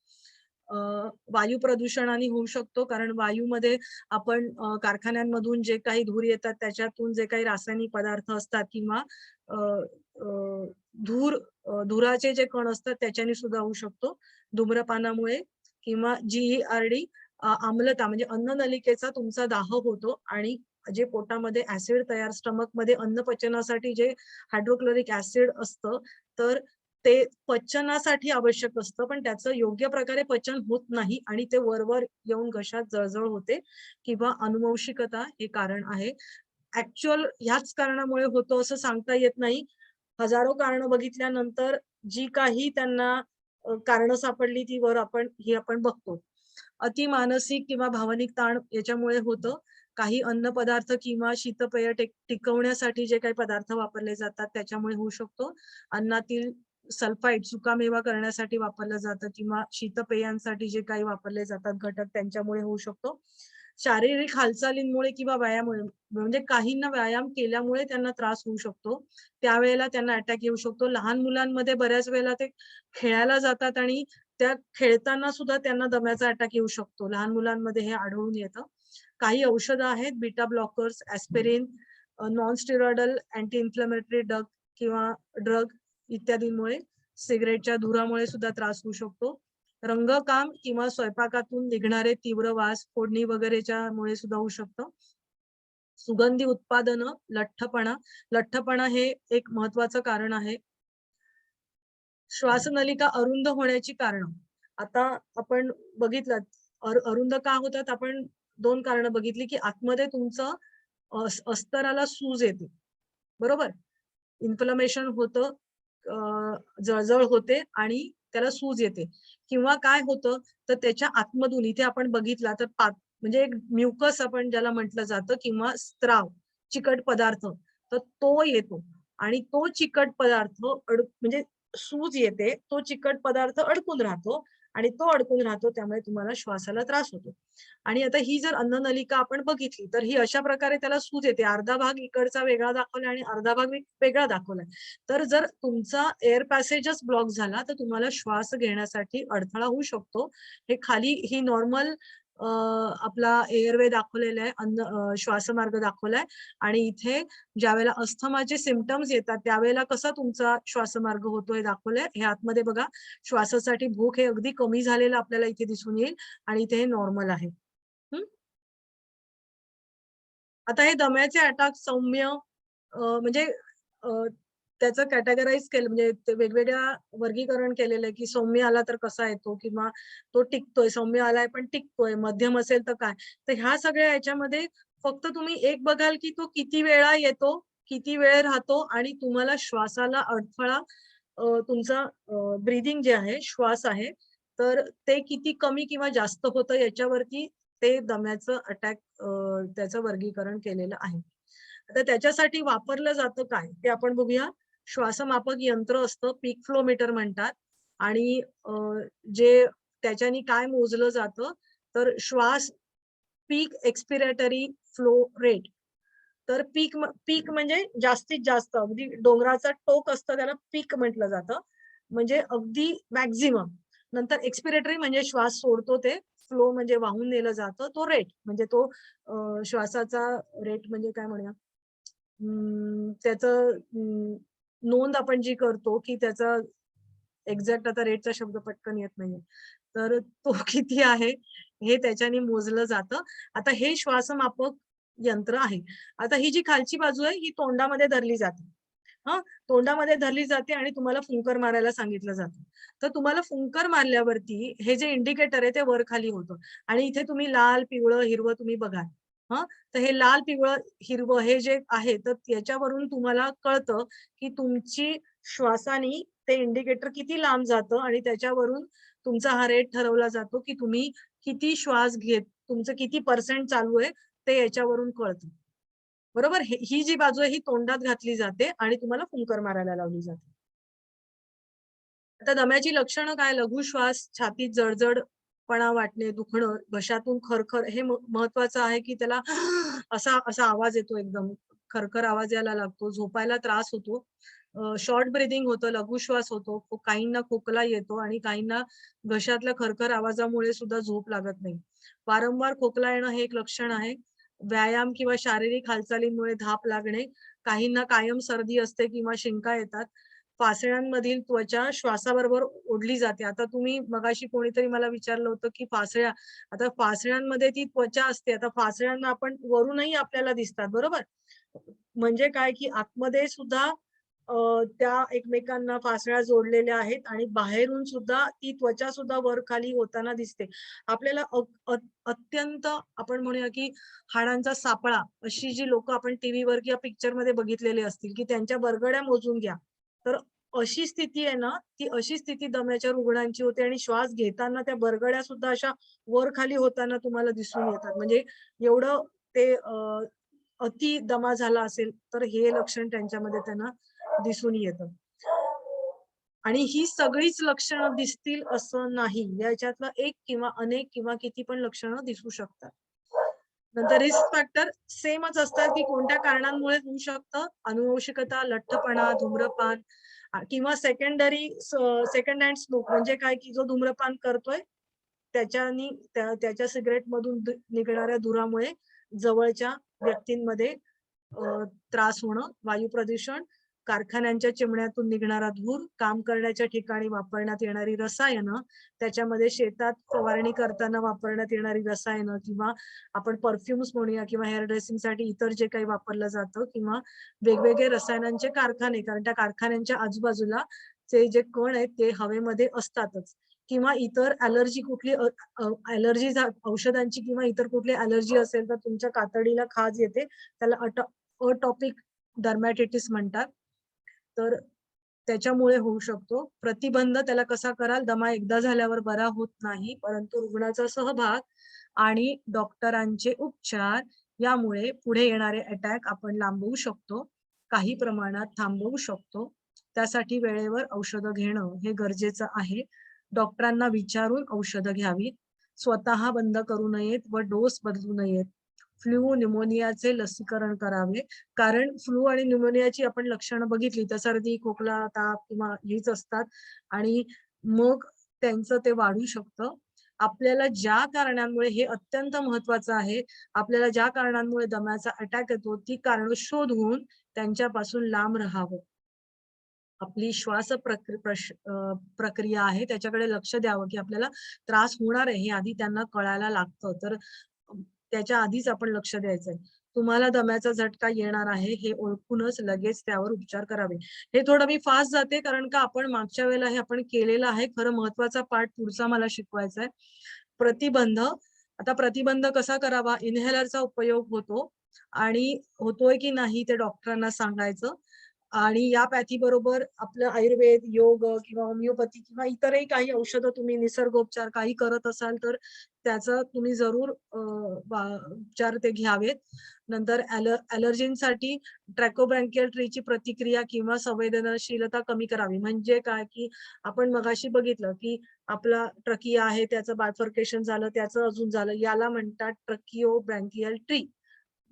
Speaker 1: वायू प्रदूषणाने होऊ शकतो, कारण वायूमध्ये आपण कारखान्यांमधून जे काही धूर येतात त्याच्यातून जे काही रासायनिक पदार्थ असतात किंवा धुराचे जे कण असतात त्याच्याने सुद्धा होऊ शकतो. धूम्रपानामुळे किंवा GERD आम्लता म्हणजे अन्ननलिकेचा तुमचा दाह होतो आणि जे पोटामध्ये ऍसिड तयार, स्टमक मध्ये अन्न पचनासाठी जे हायड्रोक्लोरिक ऍसिड असतं तर ते पचनासाठी आवश्यक असतं, पण त्याचं योग्य प्रकारे पचन होत नाही आणि ते वरवर येऊन घशात जळजळ होते किंवा अनुवंशिकता हे कारण आहे. ऍक्च्युअल ह्याच कारणामुळे होतं असं सांगता येत नाही. हजारो कारणं बघितल्यानंतर जी काही त्यांना कारणं सापडली ती वर आपण बघतो. अति मानसिक किंवा भावनिक ताण याच्यामुळे होतं. काही अन्नपदार्थ किंवा शीतपेय टिकवण्यासाठी जे काही पदार्थ वापरले जातात त्याच्यामुळे होऊ शकतो. अन्नातील सल्फाइड सुकामेवा करण्यासाठी वापरलं जातं किंवा शीतपेयांसाठी जे काही वापरले जातात घटक त्यांच्यामुळे होऊ शकतो. शारीरिक हालचालींमुळे किंवा व्यायामामुळे म्हणजे काहींना व्यायाम केल्यामुळे त्यांना त्रास होऊ शकतो. त्यावेळेला त्यांना अटॅक येऊ शकतो. लहान मुलांमध्ये बऱ्याच वेळेला ते खेळायला जातात आणि त्या खेळताना सुद्धा त्यांना दम्याचा अटॅक येऊ शकतो. लहान मुलांमध्ये हे आढळून येतं. काही औषधं आहेत beta blockers, aspirin, non steroidal anti inflammatory drug इत्यादींमुळे सिगारेटच्या धुरामुळे सुद्धा त्रास होऊ शकतो. रंगकाम किंवा स्वयंपाकातून निघणारे तीव्र वास, फोडणी वगैरेच्या मुळे सुद्धा होऊ शकतं. सुगंधी उत्पादनं, लठ्ठपणा हे एक महत्वाचं कारण आहे. श्वासनलिका अरुंद होण्याची कारणं. आता आपण बघितलं अरुंद का होतात आपण 2 कारणं बघितली, की आतमध्ये तुमचं अस्तराला सूज येते. बरोबर? इन्फ्लमेशन होतं, जळजळ होते आणि त्याला सूज येते किंवा काय होतं तर त्याच्या आतमधून इथे आपण बघितला तर म्हणजे एक म्युकस आपण ज्याला म्हटलं जातं किंवा स्त्राव, चिकट पदार्थ तर तो येतो आणि तो चिकट पदार्थ म्हणजे सूज येते, तो चिकट पदार्थ अडकून राहतो आणि तो अडकून राहतो त्यामुळे तुम्हाला श्वासाला त्रास होतो. आणि आता ही जर अन्ननलिका आपण बघितली तर ही अशा प्रकारे त्याला सूज येते. अर्धा भाग इकडचा वेगळा दाखवलाय आणि अर्धा भाग वेगळा दाखवलाय. तर जर तुमचा एअर पॅसेजच ब्लॉक झाला तर तुम्हाला श्वास घेण्यासाठी अडथळा होऊ शकतो. हे खाली ही नॉर्मल आपला एअरवे दाखवलेला आहे, श्वासमार्ग दाखवलाय आणि इथे ज्यावेळेला अस्थमाचे सिम्पटम्स येतात त्यावेळेला कसा तुमचा श्वासमार्ग होतो हे दाखवलंय. हे आतमध्ये बघा श्वासासाठी भूक हे अगदी कमी झालेलं आपल्याला इथे दिसून येईल आणि इथे हे नॉर्मल आहे. आता हे दम्याचे अटॅक सौम्य म्हणजे त्याचं कॅटेगराईज केलं म्हणजे ते वेगवेगळ्या वर्गीकरण केलेलं आहे की सौम्य आला तर कसा येतो किंवा तो टिकतोय, सौम्य आलाय पण टिकतोय, मध्यम असेल तर काय. तर ह्या सगळ्या याच्यामध्ये फक्त तुम्ही एक बघाल की तो किती वेळा येतो, किती वेळ राहतो आणि तुम्हाला श्वासाला अडथळा तुमचा ब्रीदिंग जे आहे श्वास आहे तर ते किती कमी किंवा जास्त होतं याच्यावरती ते दम्याचं अटॅक त्याचं वर्गीकरण केलेलं आहे. आता त्याच्यासाठी वापरलं जातं काय ते आपण बघूया. श्वासमापक यंत्र असतं, पीक फ्लोमीटर म्हणतात आणि जे त्याच्यानी काय मोजलं जातं तर श्वास पीक एक्सपिरेटरी फ्लो रेट. तर पीक म्हणजे जास्तीत जास्त अगदी डोंगराचा टोक असतं त्याला पीक म्हटलं जातं. म्हणजे अगदी मॅक्झिमम. नंतर एक्सपिरेटरी म्हणजे श्वास सोडतो ते, फ्लो म्हणजे वाहून नेलं जातं, तो रेट म्हणजे तो श्वासाचा रेट म्हणजे काय म्हणूया त्याचं नोंद आपण जी करतो की त्याचा एक्झॅक्ट आता रेटचा शब्द पटकन येत नाहीये. तर तो किती आहे हे त्याच्याने मोजलं जातं. आता हे श्वासमापक यंत्र आहे. आता ही जी खालची बाजू आहे ही तोंडामध्ये धरली जाते. हां, तोंडामध्ये धरली जाते आणि तुम्हाला फुंकर मारायला सांगितलं जातं. तर तुम्हाला फुंकर मारल्यावरती हे जे इंडिकेटर आहे ते वर खाली होतं आणि इथे तुम्ही लाल, पिवळं, हिरवं तुम्ही बघाल. हां, तर हे लाल, पिवळं, हिरवं हे जे आहे तर याच्यावरून तुम्हाला कळतं की तुमची श्वासानी ते इंडिकेटर किती लांब जातं आणि त्याच्यावरून तुमचा हा रेट ठरवला जातो की तुम्ही किती श्वास तुमचं किती पर्सेंट चालू आहे ते याच्यावरून कळतं. बरोबर? ही जी बाजू आहे ही तोंडात घातली जाते आणि तुम्हाला फुंकर मारायला लावली जाते. आता दम्याची लक्षणं काय? लघु श्वास, छातीत जडजडपणा वाटणे, दुखणं, घशातून खरखर हे महत्वाचं आहे की त्याला असा असा आवाज येतो एकदम खरखर आवाज यायला लागतो, झोपायला त्रास होतो. शॉर्ट ब्रीथिंग होतं, लघु श्वास होतो, काहींना खोकला येतो आणि काहींना घशातल्या खरखर आवाजामुळे सुद्धा झोप लागत नाही. वारंवार खोकला येणं हे एक लक्षण आहे. व्यायाम किंवा शारीरिक हालचालींमुळे धाप लागणे, काहींना कायम सर्दी असते किंवा शिंका येतात. फासळ्यांमधील त्वचा श्वासाबरोबर ओढली जाते. आता तुम्ही मगाशी कोणीतरी मला विचारलं होतं की आता फासळ्यांमध्ये ती त्वचा असते. आता फासळ्यांना आपण वरूनही आपल्याला दिसतात बरोबर? म्हणजे काय की आतमध्ये सुद्धा त्या एकमेकांना फासळ्या जोडलेल्या आहेत आणि बाहेरून सुद्धा ती त्वचा सुद्धा वर खाली होताना दिसते. आपल्याला अत्यंत आपण म्हणूया की हाडांचा सापळा अशी जी लोक आपण टीव्हीवर किंवा पिक्चर मध्ये बघितलेले असतील की त्यांच्या बरगड्या मोजून घ्या, तर अशी स्थिती आहे ना, ती अशी स्थिती दम्याच्या रुग्णांची होते आणि श्वास घेताना त्या बरगड्या सुद्धा अशा वर खाली होताना तुम्हाला दिसून येतात. म्हणजे एवढं ते अति दमा झाला असेल तर हे लक्षण त्यांच्यामध्ये त्यांना दिसून येतं. आणि ही सगळीच लक्षणं दिसतील असं नाही. याच्यातलं एक किंवा अनेक किंवा किती पण लक्षणं दिसू शकतात. नंतर रिस्क फॅक्टर सेमच असतात की कोणत्या कारणांमुळे होऊ शकतं. अनुवंशिकता, लठ्ठपणा, धूम्रपान किंवा सेकंड हँड स्मोक म्हणजे काय की जो धूम्रपान करतोय त्याच्या सिगारेट मधून निघणाऱ्या धुरामुळे जवळच्या व्यक्तींमध्ये त्रास होणं, वायू प्रदूषण, कारखान्यांच्या चिमण्यातून निघणारा धूर, काम करण्याच्या ठिकाणी वापरण्यात येणारी रसायनं, त्याच्यामध्ये शेतात फवारणी करताना वापरण्यात येणारी रसायनं किंवा आपण परफ्युम्स म्हणूया किंवा हेअर ड्रेसिंगसाठी इतर जे काही वापरलं जातं किंवा वेगवेगळे रसायनांचे कारखाने, कारण त्या कारखान्यांच्या आजूबाजूला जे कण आहेत ते हवेमध्ये असतातच किंवा इतर ॲलर्जी कुठली ॲलर्जी औषधांची किंवा इतर कुठली ॲलर्जी असेल तर तुमच्या कातडीला खाज येते, त्याला अटॉपिक डर्मॅटिटिस म्हणतात. तर त्याच्यामुळे होऊ शकतो. प्रतिबंध त्याला कसा कराल? दमा एकदा झाल्यावर बरा होत नाही, परंतु रुग्णाचा सहभाग आणि डॉक्टरांचे उपचार यामुळे पुढे येणारे अटॅक आपण लांबवू शकतो, काही प्रमाणात थांबवू शकतो. त्यासाठी वेळेवर औषधं घेणं हे गरजेचं आहे. डॉक्टरांना विचारून औषधं घ्यावीत. स्वतः बंद करू नयेत व डोस बदलू नयेत. फ्लू, न्यूमोनियाचे लसीकरण करावे. कारण फ्लू आणि न्यूमोनियाची आपण लक्षणं बघितली तर सर्दी, खोकला, ताप किंवा हीच असतात आणि मग त्यांचं ते वाढू शकतं. आपल्याला ज्या कारणांमुळे हे अत्यंत महत्वाचं आहे, आपल्याला ज्या कारणांमुळे दम्याचा अटॅक येतो ती कारणं शोधून त्यांच्यापासून लांब राहावं. आपली प्रक्रिया आहे त्याच्याकडे लक्ष द्यावं की आपल्याला त्रास होणार आहे हे आधी त्यांना कळायला लागतं. तर त्याच्या आधीच आपण लक्ष द्यायचंय. तुम्हाला दम्याचा झटका येणार आहे हे ओळखूनच लगेच त्यावर उपचार करावे. हे थोडं मी फास्ट जाते कारण का आपण मागच्या वेळेला हे आपण केलेलं आहे. खरं महत्वाचा पार्ट पुढचा मला शिकवायचा आहे. प्रतिबंध. आता प्रतिबंध कसा करावा? इन्हेलरचा उपयोग होतो आणि होतोय की नाही ते डॉक्टरांना सांगायचं. आणि या पॅथी बरोबर आपलं आयुर्वेद, योग किंवा होमिओपॅथी किंवा इतरही काही औषधं तुम्ही निसर्गोपचार काही करत असाल तर त्याचा तुम्ही जरूर उपचार ते घ्यावेत. नंतर ॲलर्जींसाठी ट्रॅकोब्रँकियल ट्रीची प्रतिक्रिया किंवा संवेदनशीलता कमी करावी. म्हणजे काय की आपण मगाशी बघितलं की आपला ट्रकिया आहे त्याचं बायफर्केशन झालं, त्याचं अजून झालं. याला म्हणतात ट्रकिओब्रँकियल ट्री.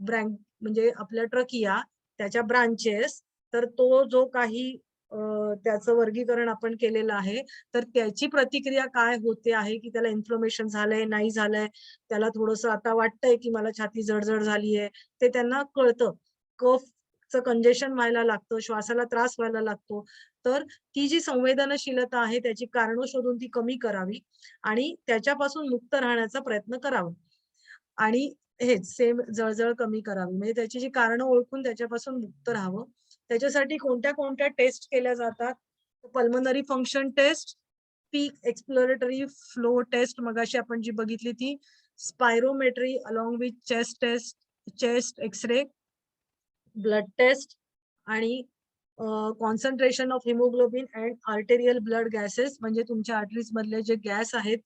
Speaker 1: म्हणजे आपल्या ट्रकिया, त्याच्या ब्रांचेस, तर तो जो काही त्याचं वर्गीकरण आपण केलेलं आहे, तर त्याची प्रतिक्रिया काय होते आहे, की त्याला इन्फ्लेमेशन झालंय, नाही झालंय, त्याला थोडंसं आता वाटतंय, की मला छाती जड-जड झालीये, ते त्यांना कळतं. कफचं कंजेशन व्हायला लागतं, श्वासाला त्रास व्हायला लागतो. तर ती जी संवेदनशीलता आहे, त्याची कारणं शोधून ती कमी करावी आणि त्याच्यापासून मुक्त राहण्याचा प्रयत्न करावा. आणि हेच सेम जळजळ कमी करावी. म्हणजे त्याची जी कारणं ओळखून त्याच्यापासून मुक्त राहावं. त्याच्यासाठी कोणत्या टेस्ट केल्या जातात? Pulmonary function test, peak exploratory flow test मगाशी आपण जी बघितली ती, spirometry along with chest X-ray, blood test आणि concentration of haemoglobin and arterial blood gases म्हणजे तुमच्या आर्टरीज मधले जे गॅस आहेत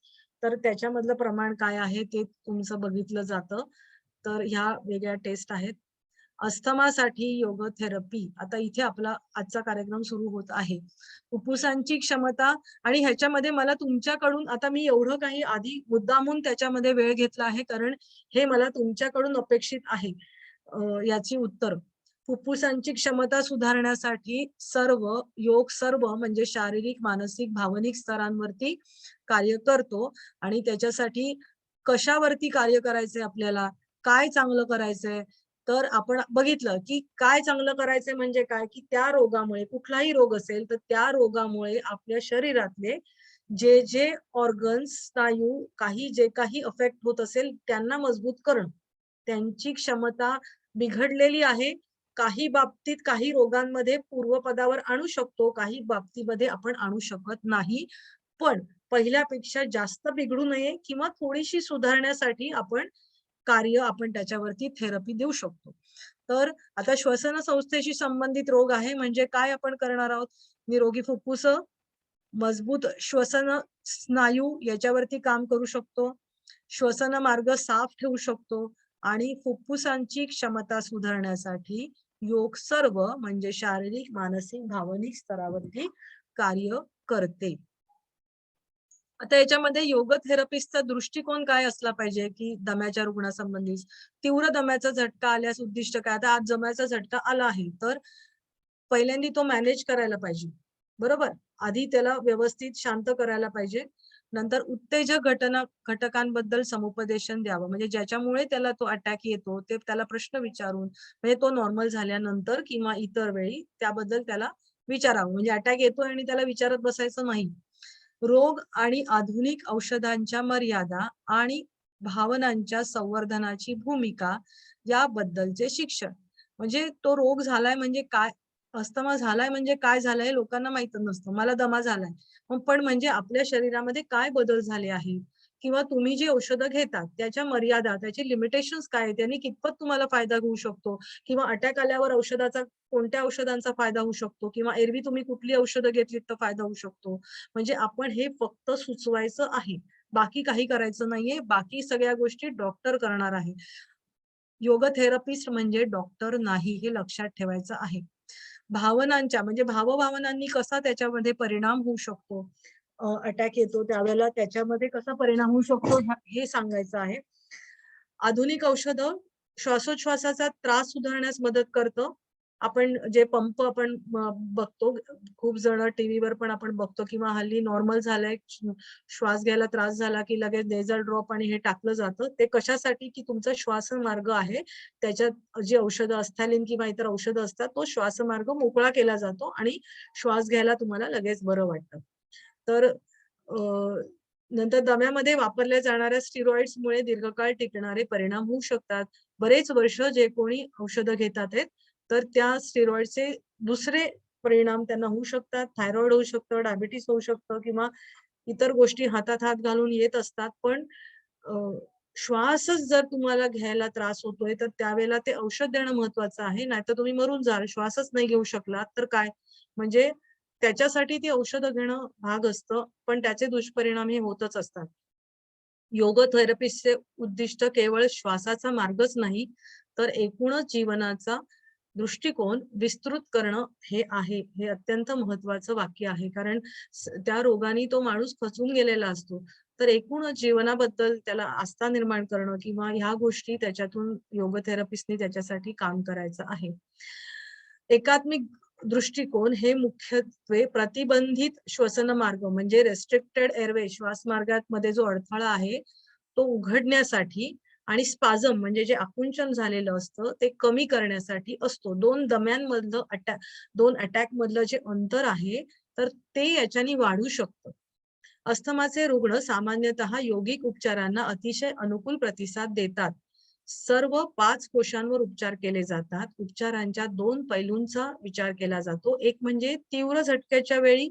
Speaker 1: तर त्याच्यामधलं प्रमाण काय आहे ते तुमचं बघितलं जातं. तर ह्या वेगळ्या टेस्ट आहेत. अस्थमासाठी योगथेरपी. आता इथे आपला आजचा कार्यक्रम सुरू होत आहे. फुफ्फुसांची क्षमता आणि ह्याच्यामध्ये मला तुमच्याकडून आता मी एवढं काही आधी मुद्दामून त्याच्यामध्ये वेळ घेतला आहे कारण हे मला तुमच्याकडून अपेक्षित आहे याची उत्तर. फुफ्फुसांची क्षमता सुधारण्यासाठी सर्व म्हणजे शारीरिक, मानसिक, भावनिक स्तरांवरती कार्य करतो आणि त्याच्यासाठी कशावरती कार्य करायचंय आपल्याला, काय चांगलं करायचंय, तर आपण बघितलं की काय चांगलं करायचंय म्हणजे काय की त्या रोगामुळे कुठलाही रोग असेल तर त्या रोगामुळे आपल्या शरीरातले जे ऑर्गन्स, स्नायू जे काही अफेक्ट होत असेल त्यांना मजबूत करणं. त्यांची क्षमता बिघडलेली आहे काही बाबतीत काही रोगांमध्ये पूर्वपदावर आणू शकतो, काही बाबतीमध्ये आपण आणू शकत नाही. पण पहिल्यापेक्षा जास्त बिघडू नये किंवा थोडीशी सुधारण्यासाठी आपण त्याच्यावरती थेरपी देऊ शकतो. तर आता श्वसन संस्थेशी संबंधित रोग आहे म्हणजे काय आपण करणार आहोत? निरोगी फुफ्फुस, मजबूत श्वसन स्नायू याच्यावरती काम करू शकतो. श्वसन मार्ग साफ ठेवू शकतो आणि फुफ्फुसांची क्षमता सुधारण्यासाठी योग सर्व म्हणजे शारीरिक, मानसिक, भावनिक स्तरावरती कार्य करते. आता याच्यामध्ये योग थेरपिस्टचा दृष्टिकोन काय असला पाहिजे, की दम्याच्या रुग्णासंबंधी तीव्र दम्याचा झटका आल्यास उद्दिष्ट काय? आता आज दम्याचा झटका आला आहे, तर पहिल्यांदा तो मॅनेज करायला पाहिजे, बरोबर? आधी त्याला व्यवस्थित शांत करायला पाहिजे. नंतर उत्तेजक घटकांबद्दल समुपदेशन द्यावं, म्हणजे ज्याच्यामुळे त्याला तो अटॅक येतो ते त्याला प्रश्न विचारून, म्हणजे तो नॉर्मल झाल्यानंतर किंवा इतर वेळी त्याबद्दल त्याला विचारावं. म्हणजे अटॅक येतोय आणि त्याला विचारत बसायचं नाही. रोग आणि आधुनिक औषधांच्या मर्यादा आणि भावनांच्या संवर्धनाची भूमिका याबद्दलचे शिक्षण. म्हणजे तो रोग झालाय म्हणजे काय, अस्थमा झालाय म्हणजे काय झालंय लोकांना माहित नसतं. मला दमा झालाय, पण म्हणजे आपल्या शरीरामध्ये काय बदल झाले आहेत किंवा तुम्ही जी औषधं घेतात त्याच्या मर्यादा, त्याचे लिमिटेशन्स काय आहेत, त्यांनी कितपत तुम्हाला फायदा होऊ शकतो किंवा अटॅक आल्यावर कोणत्या औषधांचा फायदा होऊ शकतो किंवा एरवी तुम्ही कुठली औषधं घेतलीत तर फायदा होऊ शकतो. म्हणजे आपण हे फक्त सुचवायचं आहे, बाकी काही करायचं नाहीये. बाकी सगळ्या गोष्टी डॉक्टर करणार आहे. योग थेरपिस्ट म्हणजे डॉक्टर नाही, हे लक्षात ठेवायचं आहे. भावनांच्या म्हणजे भावभावनांनी कसा त्याच्यामध्ये परिणाम होऊ शकतो, अटॅक येतो त्यावेळेला त्याच्यामध्ये कसा परिणाम होऊ शकतो हे सांगायचं आहे. आधुनिक औषधं श्वासोच्छवासाचा त्रास सुधारण्यास मदत करतं. आपण जे पंप आपण बघतो, खूप जण टीव्हीवर पण आपण बघतो किंवा हल्ली नॉर्मल झालंय, श्वास घ्यायला त्रास झाला की लगेच नेझल ड्रॉप आणि हे टाकलं जातं. ते कशासाठी, की तुमचा श्वासमार्ग आहे त्याच्यात जी औषधं अस्थॅलिन किंवा इतर औषधं असतात तो श्वासमार्ग मोकळा केला जातो आणि श्वास घ्यायला तुम्हाला लगेच बरं वाटतं. तर नंतर दम्यामध्ये वापरल्या जाणाऱ्या स्टिरॉइड्समुळे दीर्घकाळ टिकणारे परिणाम होऊ शकतात. बरेच वर्ष जे कोणी औषधं घेतात आहेत तर त्या स्टिरॉइडचे दुसरे परिणाम त्यांना होऊ शकतात. थायरॉइड होऊ शकतं, डायबिटीस होऊ शकतं किंवा इतर गोष्टी हातात हात घालून येत असतात. पण श्वासच जर तुम्हाला घ्यायला त्रास होतोय तर त्यावेळेला ते औषध देणं महत्वाचं आहे. नाहीतर तुम्ही मरून जाल. श्वासच नाही घेऊ शकलात तर काय, म्हणजे त्याच्यासाठी ती औषधं घेणं भाग असतं, पण त्याचे दुष्परिणाम हे होतच असतात. योग थेरपिस्टचे उद्दिष्ट केवळ श्वासाचा मार्गच नाही तर एकूणच जीवनाचा दृष्टिकोन विस्तृत करणं हे आहे. हे अत्यंत महत्वाचं वाक्य आहे, कारण त्या रोगाने तो माणूस खचून गेलेला असतो. तर एकूणच जीवनाबद्दल त्याला आस्था निर्माण करणं किंवा ह्या गोष्टी त्याच्यातून योग थेरपिस्टने त्याच्यासाठी काम करायचं आहे. एकात्मिक दृष्टिकोन हे मुख्यत्वे प्रतिबंधित श्वसन मार्ग म्हणजे रेस्ट्रिक्टेड एअरवे, श्वास मार्गामध्ये जो अडथळा आहे तो उघडण्यासाठी आणि स्पाझम म्हणजे जे आकुंचन झालेलं असतं ते कमी करण्यासाठी असतो. दोन अटॅक मधलं जे अंतर आहे तर ते याच्याने वाढू शकतं. अस्थमाचे रुग्ण सामान्यतः योगिक उपचारांना अतिशय अनुकूल प्रतिसाद देतात. सर्व 5 कोशांवर उपचार केले जातात. उपचारांच्या 2 पैलूंचा विचार केला जातो. एक म्हणजे तीव्र झटक्याच्या वेळी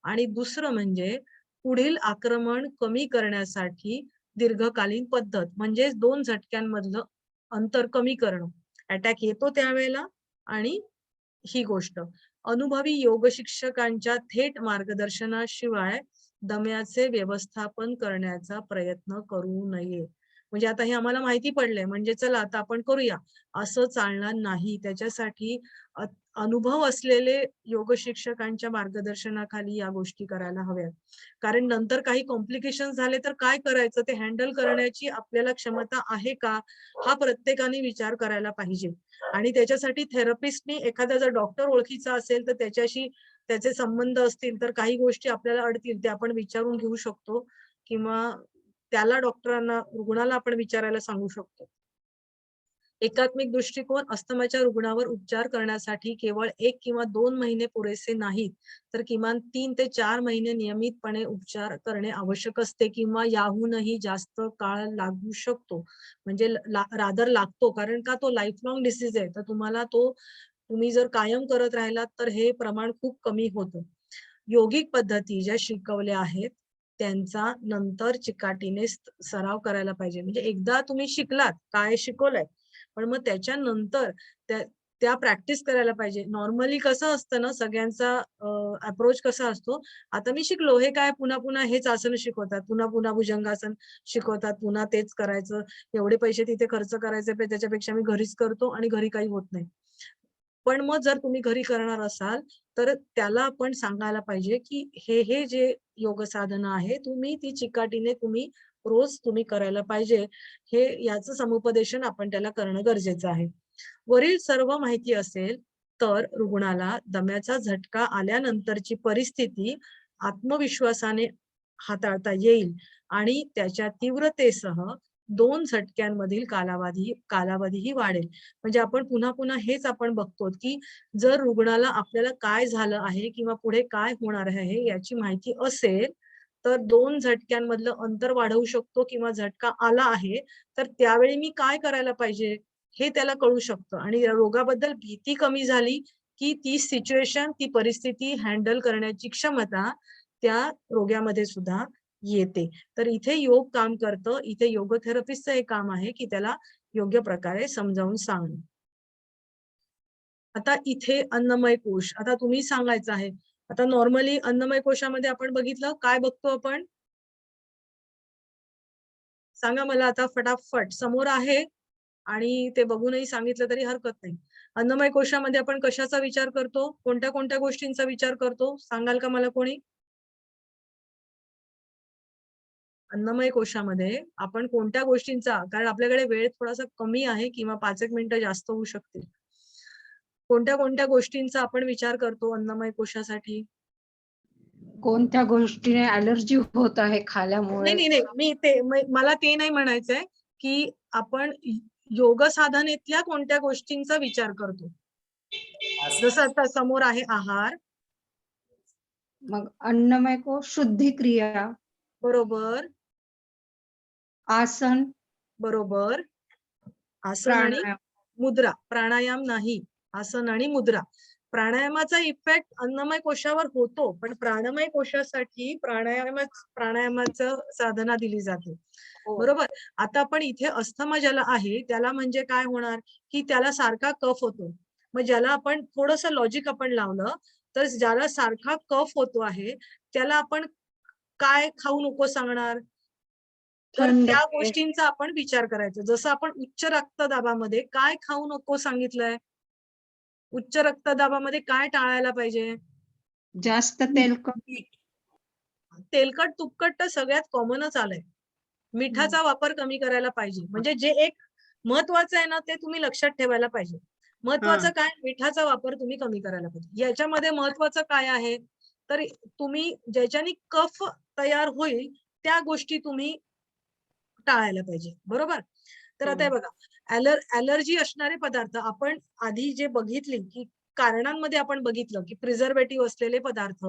Speaker 1: आणि दुसरं म्हणजे पुढील आक्रमण कमी करण्यासाठी दीर्घकालीन पद्धत, म्हणजे 2 झटक्यांमधलं अंतर कमी करणं. अटॅक येतो त्यावेळेला आणि ही गोष्ट. अनुभवी योग शिक्षकांच्या थेट मार्गदर्शनाशिवाय दम्याचे व्यवस्थापन करण्याचा प्रयत्न करू नये. म्हणजे आता हे आम्हाला माहिती पडलंय म्हणजे चला आता आपण करूया, असं चालणार नाही. त्याच्यासाठी अनुभव असलेले योग शिक्षकांच्या मार्गदर्शनाखाली या गोष्टी करायला हव्यात. कारण नंतर काही कॉम्प्लिकेशन झाले तर काय करायचं, ते हँडल करण्याची आपल्याला क्षमता आहे का, हा प्रत्येकाने विचार करायला पाहिजे. आणि त्याच्यासाठी थेरपिस्टनी एखादा जर डॉक्टर ओळखीचा असेल तर त्याच्याशी त्याचे संबंध असतील तर काही गोष्टी आपल्याला अडतील ते आपण विचारून घेऊ शकतो किंवा त्याला रुग्णाला आपण विचारायला सांगू शकतो. एकात्मिक दृष्टिकोन अस्थमाच्या रुग्णावर उपचार करण्यासाठी केवळ 1 किंवा 2 महिने पुरेसे नाहीत, तर किमान 3 ते 4 महिने नियमितपणे उपचार करणे आवश्यक असते किंवा याहूनही जास्त काळ लागू शकतो. म्हणजे रादर लागतो, कारण का तो लाईफ लॉंग डिसीज आहे. तर तुम्ही जर कायम करत राहिलात तर हे प्रमाण खूप कमी होतं. योगिक पद्धती ज्या शिकवल्या आहेत त्यांचा नंतर चिकाटीने सराव करायला पाहिजे. म्हणजे एकदा तुम्ही शिकलात, काय शिकवलंय, पण मग त्याच्यानंतर त्या प्रॅक्टिस करायला पाहिजे. नॉर्मली कसं असतं ना, सगळ्यांचा अप्रोच कसा असतो, आता मी शिकलो, हे काय पुन्हा पुन्हा हेच आसन शिकवतात, पुन्हा पुन्हा भुजंगासन शिकवतात, पुन्हा तेच करायचं, एवढे पैसे तिथे खर्च करायचे, त्याच्यापेक्षा मी घरीच करतो आणि घरी काही होत नाही. पण मग जर तुम्ही घरी करणार असाल तर त्याला आपण सांगायला पाहिजे की हे जे योग साधना आहे तुम्ही ती चिकाटीने रोज तुम्ही करायला पाहिजे. हे याचं समुपदेशन आपण त्याला करणं गरजेचं आहे. वरील सर्व माहिती असेल तर रुग्णाला दम्याचा झटका आल्यानंतरची परिस्थिती आत्मविश्वासाने हाताळता येईल आणि त्याच्या तीव्रतेसह 2 झटक्यांमधील कालावधीही वाढेल. म्हणजे आपण पुन्हा पुन्हा हेच आपण बघतो की जर रुग्णाला आपल्याला काय झालं आहे किंवा पुढे काय होणार आहे याची माहिती असेल तर 2 झटक्यांमधलं अंतर वाढवू शकतो किंवा झटका आला आहे तर त्यावेळी मी काय करायला पाहिजे हे त्याला कळू शकतं आणि रोगाबद्दल भीती कमी झाली की ती सिच्युएशन, ती परिस्थिती हँडल करण्याची क्षमता त्या रोग्यामध्ये सुद्धा येते. तर इथे योग काम करतं. इथे योग थेरपिस्टचं हे काम आहे की त्याला योग्य प्रकारे समजावून सांगणं. आता इथे अन्नमय कोश, आता तुम्ही सांगायचं आहे. आता नॉर्मली अन्नमय कोशामध्ये आपण बघितलं, काय बघतो आपण? सांगा मला आता फटाफट. समोर आहे आणि ते बघूनही सांगितलं तरी हरकत नाही. अन्नमय कोशामध्ये आपण कशाचा विचार करतो? कोणत्या कोणत्या गोष्टींचा विचार करतो? सांगाल का मला कोणी? अन्नमय कोशामध्ये आपण कोणत्या गोष्टींचा, कारण आपल्याकडे वेळ थोडासा कमी आहे किंवा 5 एक मिनिटं जास्त होऊ शकतील. कोणत्या कोणत्या गोष्टींचा आपण विचार करतो अन्नमय कोशासाठी?
Speaker 3: कोणत्या गोष्टीने ॲलर्जी होत आहे खाल्यामुळे?
Speaker 1: नाही. मला ते नाही म्हणायचंय, की आपण योग साधनेतल्या कोणत्या गोष्टींचा विचार करतो. जसं आता समोर आहे आहार,
Speaker 3: मग अन्नमय कोश, शुद्धिक्रिया,
Speaker 1: बरोबर,
Speaker 3: आसन,
Speaker 1: बरोबर. आसन आणि
Speaker 3: प्राणायाम.
Speaker 1: मुद्रा. प्राणायाम नाही, आसन आणि मुद्रा. प्राणायामाचा इफेक्ट अन्नमय कोशावर होतो, पण प्राणमय कोशासाठी प्राणायामाचं साधना दिली जाते.
Speaker 3: हो.
Speaker 1: बरोबर. आता आपण इथे अस्थमा ज्याला आहे त्याला म्हणजे काय होणार की त्याला सारखा कफ होतो. मग ज्याला आपण थोडंसं लॉजिक आपण लावलं तर ज्याला सारखा कफ होतो आहे त्याला आपण काय खाऊ नको सांगणार, तर
Speaker 3: थंड
Speaker 1: त्या
Speaker 3: पेय,
Speaker 1: गोष्टींचा आपण विचार करायचा. जसं आपण उच्च रक्तदाबामध्ये काय खाऊ नको सांगितलंय, उच्च रक्तदाबामध्ये काय टाळायला पाहिजे?
Speaker 3: जास्त तेलकट.
Speaker 1: तेलकट तुपकट तर सगळ्यात कॉमनच आलंय. मिठाचा वापर कमी करायला पाहिजे. म्हणजे जे एक महत्वाचं आहे ना ते तुम्ही लक्षात ठेवायला पाहिजे. महत्वाचं काय, मिठाचा वापर तुम्ही कमी करायला पाहिजे. याच्यामध्ये महत्वाचं काय आहे, तर तुम्ही ज्याच्याने कफ तयार होईल त्या गोष्टी तुम्ही टाळायला पाहिजे. बरोबर. तर आता हे बघा, ॲलर्जी असणारे पदार्थ आपण आधी जे बघितली की कारणांमध्ये आपण बघितलं की प्रिझर्वेटिव्ह असलेले पदार्थ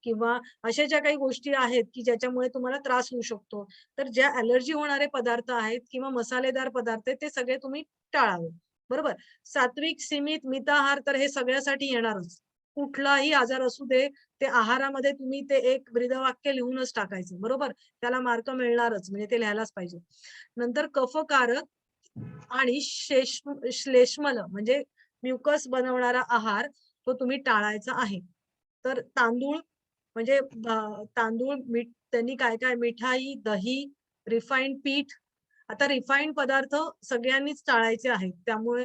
Speaker 1: किंवा अशा ज्या काही गोष्टी आहेत की ज्याच्यामुळे तुम्हाला त्रास होऊ शकतो. तर ज्या ॲलर्जी होणारे पदार्थ आहेत किंवा मसालेदार पदार्थ आहेत ते सगळे तुम्ही टाळावे. बरोबर. सात्विक, सीमित, मिताहार तर हे सगळ्यासाठी येणारच. कुठलाही आजार असू दे, ते आहारामध्ये तुम्ही ते एक ब्रीदवाक्य लिहूनच टाकायचं. बरोबर. त्याला मार्क मिळणारच, म्हणजे ते लिहायलाच पाहिजे. नंतर कफकारक आणि श्लेष्मल म्हणजे म्युकस बनवणारा आहार तो तुम्ही टाळायचा आहे. तर तांदूळ म्हणजे तांदूळ, मीठ, त्यांनी काय काय, मिठाई, दही, रिफाईंड पीठ. आता रिफाईंड पदार्थ सगळ्यांनीच टाळायचे आहेत. त्यामुळे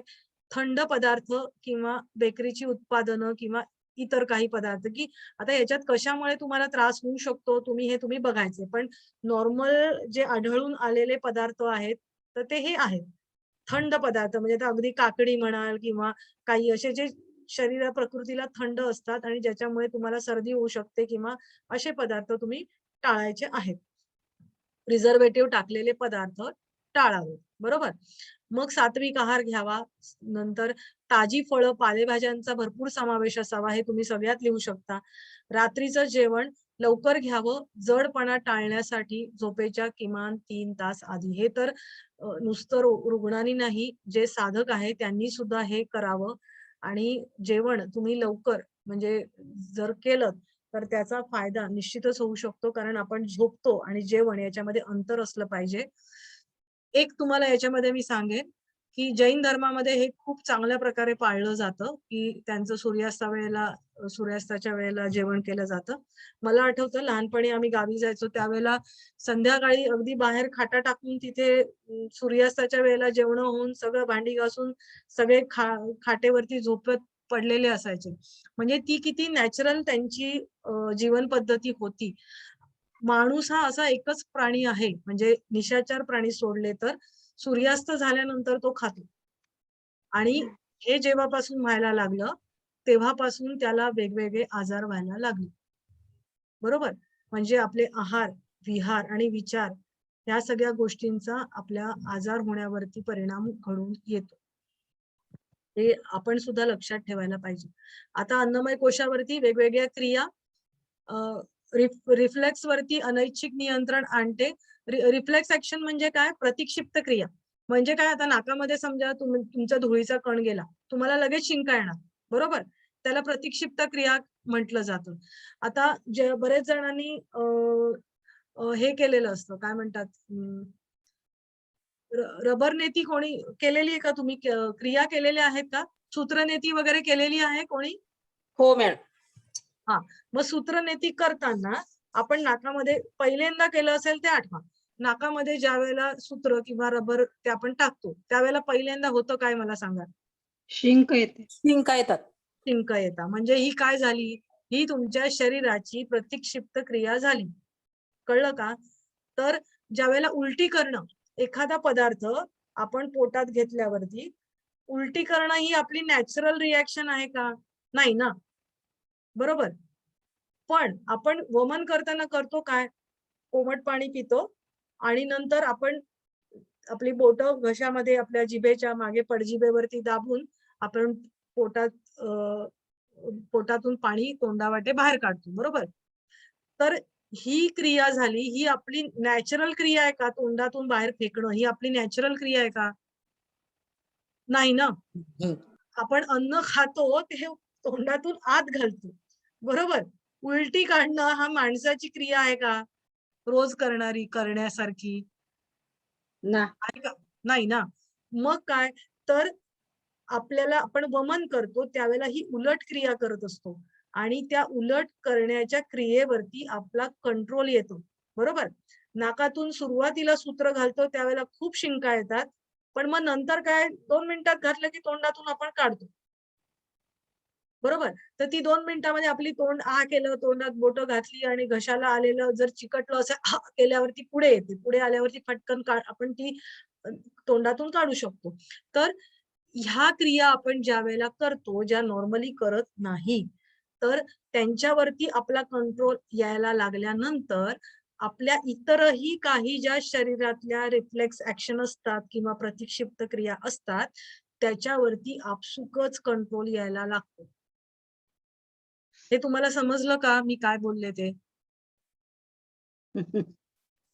Speaker 1: थंड पदार्थ किंवा बेकरीची उत्पादनं किंवा इतर काही पदार्थ, की आता याच्यात कशामुळे तुम्हाला त्रास होऊ शकतो तुम्ही बघायचे. पण नॉर्मल जे आढळून आलेले पदार्थ आहेत तर ते हे आहेत. थंड पदार्थ म्हणजे आता अगदी काकडी म्हणाल किंवा काही असे जे प्रकृतीला थंड असतात आणि ज्याच्यामुळे तुम्हाला सर्दी होऊ शकते किंवा असे पदार्थ तुम्ही टाळायचे आहेत. प्रिझर्वेटिव्ह टाकलेले पदार्थ टाळावे. बरोबर. मग सात्विक आहार घ्यावा. नंतर ताजी फळं, पालेभाज्यांचा भरपूर समावेश असावा, हे तुम्ही सगळ्यात लिहू शकता. रात्रीचं जेवण लवकर घ्यावं, जडपणा टाळण्यासाठी झोपेच्या किमान 3 तास आधी. हे तर नुसतं रुग्णांनी नाही, जे साधक आहे त्यांनी सुद्धा हे करावं. आणि जेवण तुम्ही लवकर म्हणजे जर केलं तर त्याचा फायदा निश्चितच होऊ शकतो, कारण आपण झोपतो आणि जेवण याच्यामध्ये अंतर असलं पाहिजे. एक तुम्हाला याच्यामध्ये मी सांगेन, की जैन धर्मामध्ये हे खूप चांगल्या प्रकारे पाळलं जातं, की त्यांचं सूर्यास्ताच्या वेळेला जेवण केलं जातं. मला आठवतं लहानपणी आम्ही गावी जायचो त्यावेळेला संध्याकाळी अगदी बाहेर खाटा टाकून तिथे सूर्यास्ताच्या वेळेला जेवणं होऊन सगळं भांडी घासून सगळे खाटेवरती झोपत पडलेले असायचे. म्हणजे ती किती नॅचरल त्यांची जीवन पद्धती होती. माणूस हा असा एकच प्राणी आहे, म्हणजे निशाचर प्राणी सोडले तर सूर्यास्त झाल्यानंतर तो खातो. आणि हे जेव्हापासून व्हायला लागलं, तेव्हापासून त्याला वेगवेगळे आजार व्हायला लागले. बरोबर? म्हणजे आपले आहार, विहार आणि विचार या सगळ्या गोष्टींचा आपल्या आजार होण्यावरती परिणाम घडून येतो. हे आपण सुद्धा लक्षात ठेवायला पाहिजे. आता अन्नमय कोशावरती वेगवेगळ्या क्रिया रिफ्लेक्स वरती अनैच्छिक नियंत्रण आणते. रिफ्लेक्स ऍक्शन म्हणजे काय? प्रतिक्षिप्त क्रिया. म्हणजे काय? आता नाकामध्ये समजा तुमचा धुळीचा कण गेला, तुम्हाला लगेच शिंका येणार, बरोबर? त्याला प्रतिक्षिप्त क्रिया म्हटलं जातं. आता बरेच जणांनी हे केलेलं असतं, काय म्हणतात, रबर नेती कोणी केलेली आहे का? तुम्ही क्रिया केलेल्या आहेत का? सूत्रनेती वगैरे केलेली आहे कोणी?
Speaker 4: हो मॅडम.
Speaker 1: हा, मग सूत्रनेती करताना आपण नाकामध्ये पहिल्यांदा केलं असेल ते आठवा. नाकामध्ये ज्या वेळेला सूत्र किंवा रबर ते आपण टाकतो त्यावेळेला पहिल्यांदा होतं काय मला सांगा?
Speaker 3: शिंक येते.
Speaker 4: शिंका येतात.
Speaker 1: शिंक येतात. म्हणजे ही काय झाली? ही तुमच्या शरीराची प्रतिक्षिप्त क्रिया झाली. कळलं का? तर ज्या वेळेला उलटी करणं, एखादा पदार्थ आपण पोटात घेतल्यावरती उलटी करणं ही आपली नॅचरल रिॲक्शन आहे का? नाही ना, बरोबर? पण आपण वमन करताना करतो काय? कोमट पाणी पितो आणि नंतर आपण आपली बोटं घशामध्ये आपल्या जिभेच्या मागे पडजिभेवरती दाबून आपण पोटातून पाणी तोंडावाटे बाहेर काढतो, बरोबर? तर ही क्रिया झाली, ही आपली नॅचरल क्रिया आहे का? तोंडातून बाहेर फेकणं ही आपली नॅचरल क्रिया आहे का? नाही ना. आपण अन्न खातो ते तोंडातून आत घालतो, बरोबर? उलटी काढणं हा माणसाची क्रिया आहे का? रोज करण्यासारखी आहे का? नाही ना. मग काय? तर आपण वमन करतो त्यावेळेला ही उलट क्रिया करत असतो आणि त्या उलट करण्याच्या क्रियेवरती आपला कंट्रोल येतो, बरोबर? नाकातून सुरुवातीला सूत्र घालतो त्यावेळेला खूप शिंका येतात, पण मग नंतर काय 2 मिनिटात घातलं की तोंडातून आपण काढतो, बरोबर? तर ती 2 मिनिटांमध्ये आपली तोंड केलं, तोंडात बोटं घातली आणि घशाला आलेलं जर चिकटलं असं केल्यावरती पुढे येते. पुढे आल्यावरती पटकन आपण ती तोंडातून काढू शकतो. तर ह्या क्रिया आपण ज्या वेळेला करतो, ज्या नॉर्मली करत नाही, तर त्यांच्यावरती आपला कंट्रोल यायला लागल्यानंतर आपल्या इतरही काही ज्या शरीरातल्या रिफ्लेक्स ऍक्शन असतात किंवा प्रतिक्षिप्त क्रिया असतात, त्याच्यावरती आपसुकच कंट्रोल यायला लागतो. हे तुम्हाला समजलं का मी काय बोलले ते?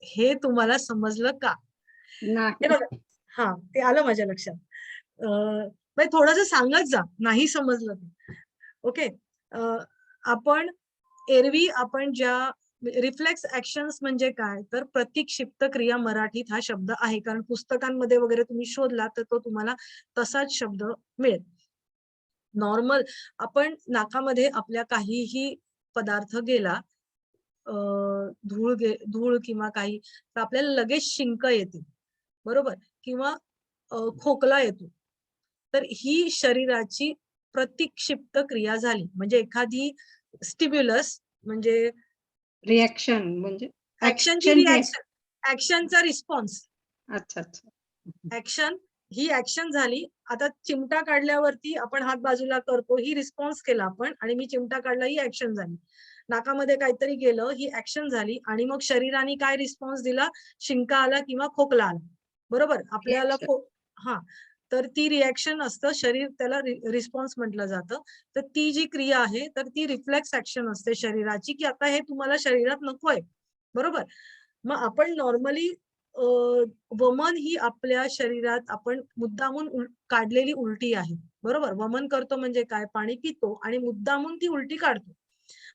Speaker 1: हे तुम्हाला समजलं का? हे
Speaker 3: नाही.
Speaker 1: बघा, हा, ते आलं माझ्या लक्षात. म्हणजे थोडंसं सांगत जा, नाही समजलं ते. ओके. आपण एरवी आपण ज्या रिफ्लेक्स ऍक्शन्स म्हणजे काय? तर प्रतिक्षिप्त क्रिया मराठीत हा शब्द आहे, कारण पुस्तकांमध्ये वगैरे तुम्ही शोधला तर तो तुम्हाला तसाच शब्द मिळेल. नॉर्मल आपण नाकामध्ये आपल्या काहीही पदार्थ गेला, धूळ किंवा काही, तर आपल्याला लगेच शिंक येते, बरोबर? किंवा खोकला येतो. तर ही शरीराची प्रतिक्षिप्त क्रिया झाली. म्हणजे एखादी स्टिम्युलस म्हणजे
Speaker 3: रिएक्शन म्हणजे
Speaker 1: ऍक्शनची
Speaker 3: ऍक्शन.
Speaker 1: रिॲक्शन, ऍक्शनचा रिस्पॉन्स.
Speaker 3: अच्छा अच्छा.
Speaker 1: ऍक्शन ही ऍक्शन झाली. आता चिमटा काढल्यावरती आपण हात बाजूला करतो, ही रिस्पॉन्स केला आपण, आणि मी चिमटा काढला ही ऍक्शन झाली. नाकामध्ये काहीतरी गेलं ही ऍक्शन झाली आणि मग शरीराने काय रिस्पॉन्स दिला? शिंका आला किंवा खोकला आला. बरोबर. आपल्याला
Speaker 3: Reaction.
Speaker 1: हा, तर ती रिॲक्शन असतं, शरीर त्याला रिस्पॉन्स म्हटलं जातं. तर ती जी क्रिया आहे तर ती रिफ्लेक्स ऍक्शन असते शरीराची, की आता हे तुम्हाला शरीरात नकोय. बरोबर. मग आपण नॉर्मली वमन ही आपल्या शरीरात आपण मुद्दामून काढलेली उलटी आहे. बरोबर. वमन करतो म्हणजे काय, पाणी पितो आणि मुद्दामून ती उलटी काढतो.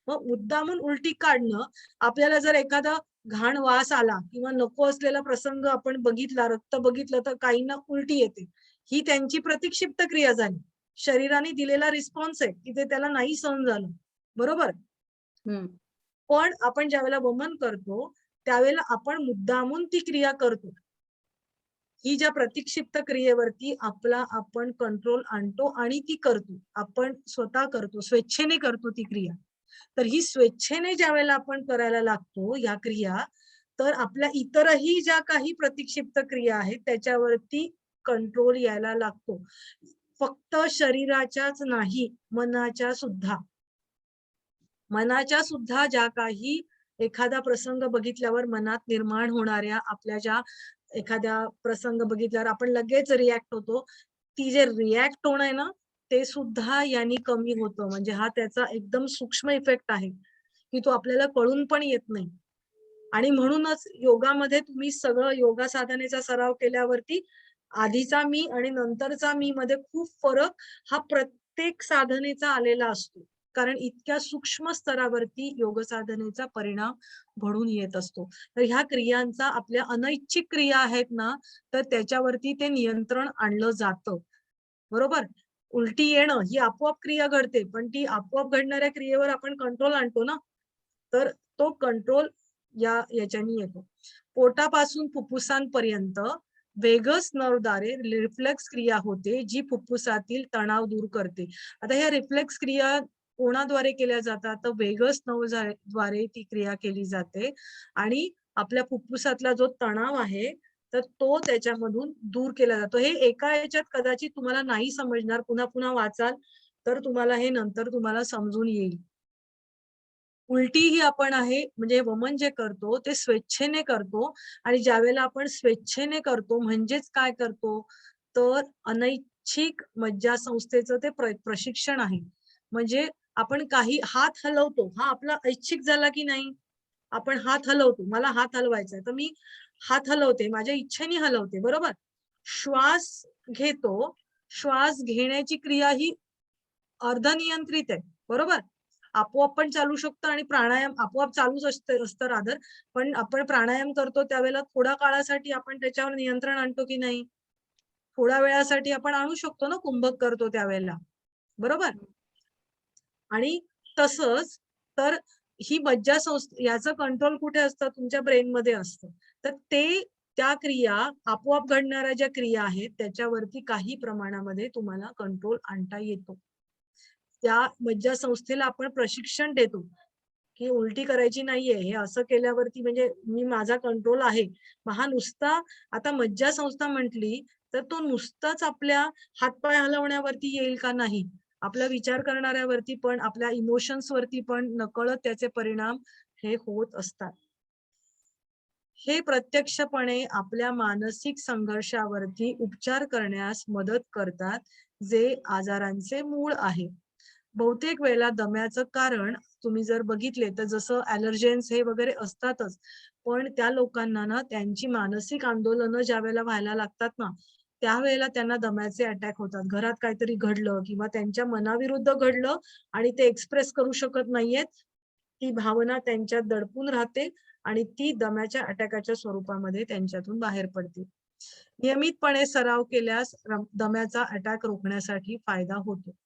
Speaker 1: मग मुद्दामून उलटी काढणं, आपल्याला जर एखादा घाण वास आला किंवा नको असलेला प्रसंग आपण बघितला, रक्त बघितलं, तर काहींना उलटी येते. ही त्यांची प्रतिक्षिप्त क्रिया झाली. शरीराने दिलेला रिस्पॉन्स आहे की ते त्याला नाही सहन झालं. बरोबर.
Speaker 2: हम्म.
Speaker 1: पण आपण ज्यावेळेला वमन करतो त्यावेळेला आपण मुद्दामून ती क्रिया करतो. ही ज्या प्रतिक्षिप्त क्रियेवरती आपण कंट्रोल आणतो आणि ती करतो. आपण स्वतः करतो, स्वेच्छेने करतो ती क्रिया. तर ही स्वेच्छेने ज्यावेळेला आपण करायला लागतो या क्रिया, तर आपल्या इतरही ज्या काही प्रतिक्षिप्त क्रिया आहेत त्याच्यावरती कंट्रोल यायला लागतो. फक्त शरीराच्याच नाही, मनाच्या सुद्धा. मनाच्या सुद्धा ज्या काही एखादा प्रसंग बघितल्यावर मनात निर्माण होणाऱ्या आपल्या ज्या एखाद्या प्रसंग बघितल्यावर आपण लगेच रिॲक्ट होतो. ती जे रिॲक्ट होणं आहे ना, ते सुद्धा यांनी कमी होतं. म्हणजे हा त्याचा एकदम सूक्ष्म इफेक्ट आहे, की तो आपल्याला कळून पण येत नाही. आणि म्हणूनच योगामध्ये तुम्ही सगळं योगा साधनेचा सराव केल्यावरती आधीचा मी आणि नंतरचा मी मध्ये खूप फरक हा प्रत्येक साधनेचा आलेला असतो. कारण इतक्या सूक्ष्म स्तरावरती योग साधनेचा परिणाम घडून येत असतो. तर ह्या क्रियांचा आपल्या अनैच्छिक क्रिया आहेत ना, तर त्याच्यावरती ते नियंत्रण आणलं जातं. बरोबर. उलटी येणं ही आपोआप क्रिया घडते, पण ती आपोआप घडणाऱ्या क्रियेवर आपण कंट्रोल आणतो ना, तर तो कंट्रोल याच्यानी येतो. पोटापासून फुफ्फुसांपर्यंत वेगस नर्वद्वारे रिफ्लेक्स क्रिया होते, जी फुफ्फुसातील तणाव दूर करते. आता ह्या रिफ्लेक्स क्रिया कोणाद्वारे केल्या जातात, तर वेगस नर्व द्वारे ती क्रिया केली जाते आणि आपल्या फुफ्फुसातला जो तणाव आहे तर तो त्याच्यामधून दूर केला जातो. हे एका याच्यात कदाचित तुम्हाला नाही समजणार, पुन्हा पुन्हा वाचाल तर तुम्हाला हे नंतर तुम्हाला समजून येईल. उलटी ही आपण आहे म्हणजे वमन जे करतो ते स्वेच्छेने करतो आणि ज्यावेळेला आपण स्वेच्छेने करतो म्हणजेच काय करतो, तर अनैच्छिक मज्जासंस्थेचं ते प्रशिक्षण आहे. म्हणजे आपण काही हात हलवतो, हा आपला ऐच्छिक झाला की नाही. आपण हात हलवतो, मला हात हलवायचा तर मी हात हलवते, माझ्या इच्छेने हलवते. बरोबर. श्वास घेतो, श्वास घेण्याची क्रिया ही अर्धनियंत्रित आहे. बरोबर. आपोआप पण चालू शकतो आणि प्राणायाम आपोआप चालूच असतं रादर. पण आपण प्राणायाम करतो त्यावेळेला थोड्या काळासाठी आपण त्याच्यावर नियंत्रण आणतो की नाही. थोड्या वेळासाठी आपण आणू शकतो ना, कुंभक करतो त्यावेळेला. बरोबर. आणि तसंच तर ही मज्जासंस्था याचं कंट्रोल कुठे असतं, तुमच्या ब्रेन मध्ये असतं. तर त्या क्रिया आपोआप घडणाऱ्या ज्या क्रिया आहेत त्याच्यावरती काही प्रमाणामध्ये तुम्हाला कंट्रोल आणता येतो. त्या मज्जासंस्थेला आपण प्रशिक्षण देतो, की उलटी करायची नाहीये. हे असं केल्यावरती म्हणजे माझा कंट्रोल आहे. हा नुसता आता मज्जासंस्था म्हटली तर तो नुसताच आपल्या हातपाय हलवण्यावरती येईल का, नाही. आपला विचार करणाऱ्यावरती पण, आपल्या इमोशन्स वरती पण नकळत त्याचे परिणाम हे होत असतात. हे प्रत्यक्षपणे आपल्या मानसिक संघर्षावरती उपचार करण्यास मदत करतात, जे आजारांचे मूळ आहे. बहुतेक वेळेला दम्याचं कारण तुम्ही जर बघितले तर जसं ॲलर्जेन्स हे वगैरे असतातच. पण त्या लोकांना ना त्यांची मानसिक आंदोलनं ज्यावेळेला व्हायला लागतात ना, त्यावेळेला त्यांना दम्याचे अटॅक होतात. घरात काहीतरी घडलं किंवा त्यांच्या मनाविरुद्ध घडलं आणि ते एक्सप्रेस करू शकत नाहीयेत. ती भावना त्यांच्यात दडपून राहते आणि ती दम्याच्या अटॅकाच्या स्वरूपामध्ये त्यांच्यातून बाहेर पडते. नियमितपणे सराव केल्यास दम्याचा अटॅक रोखण्यासाठी फायदा होतो.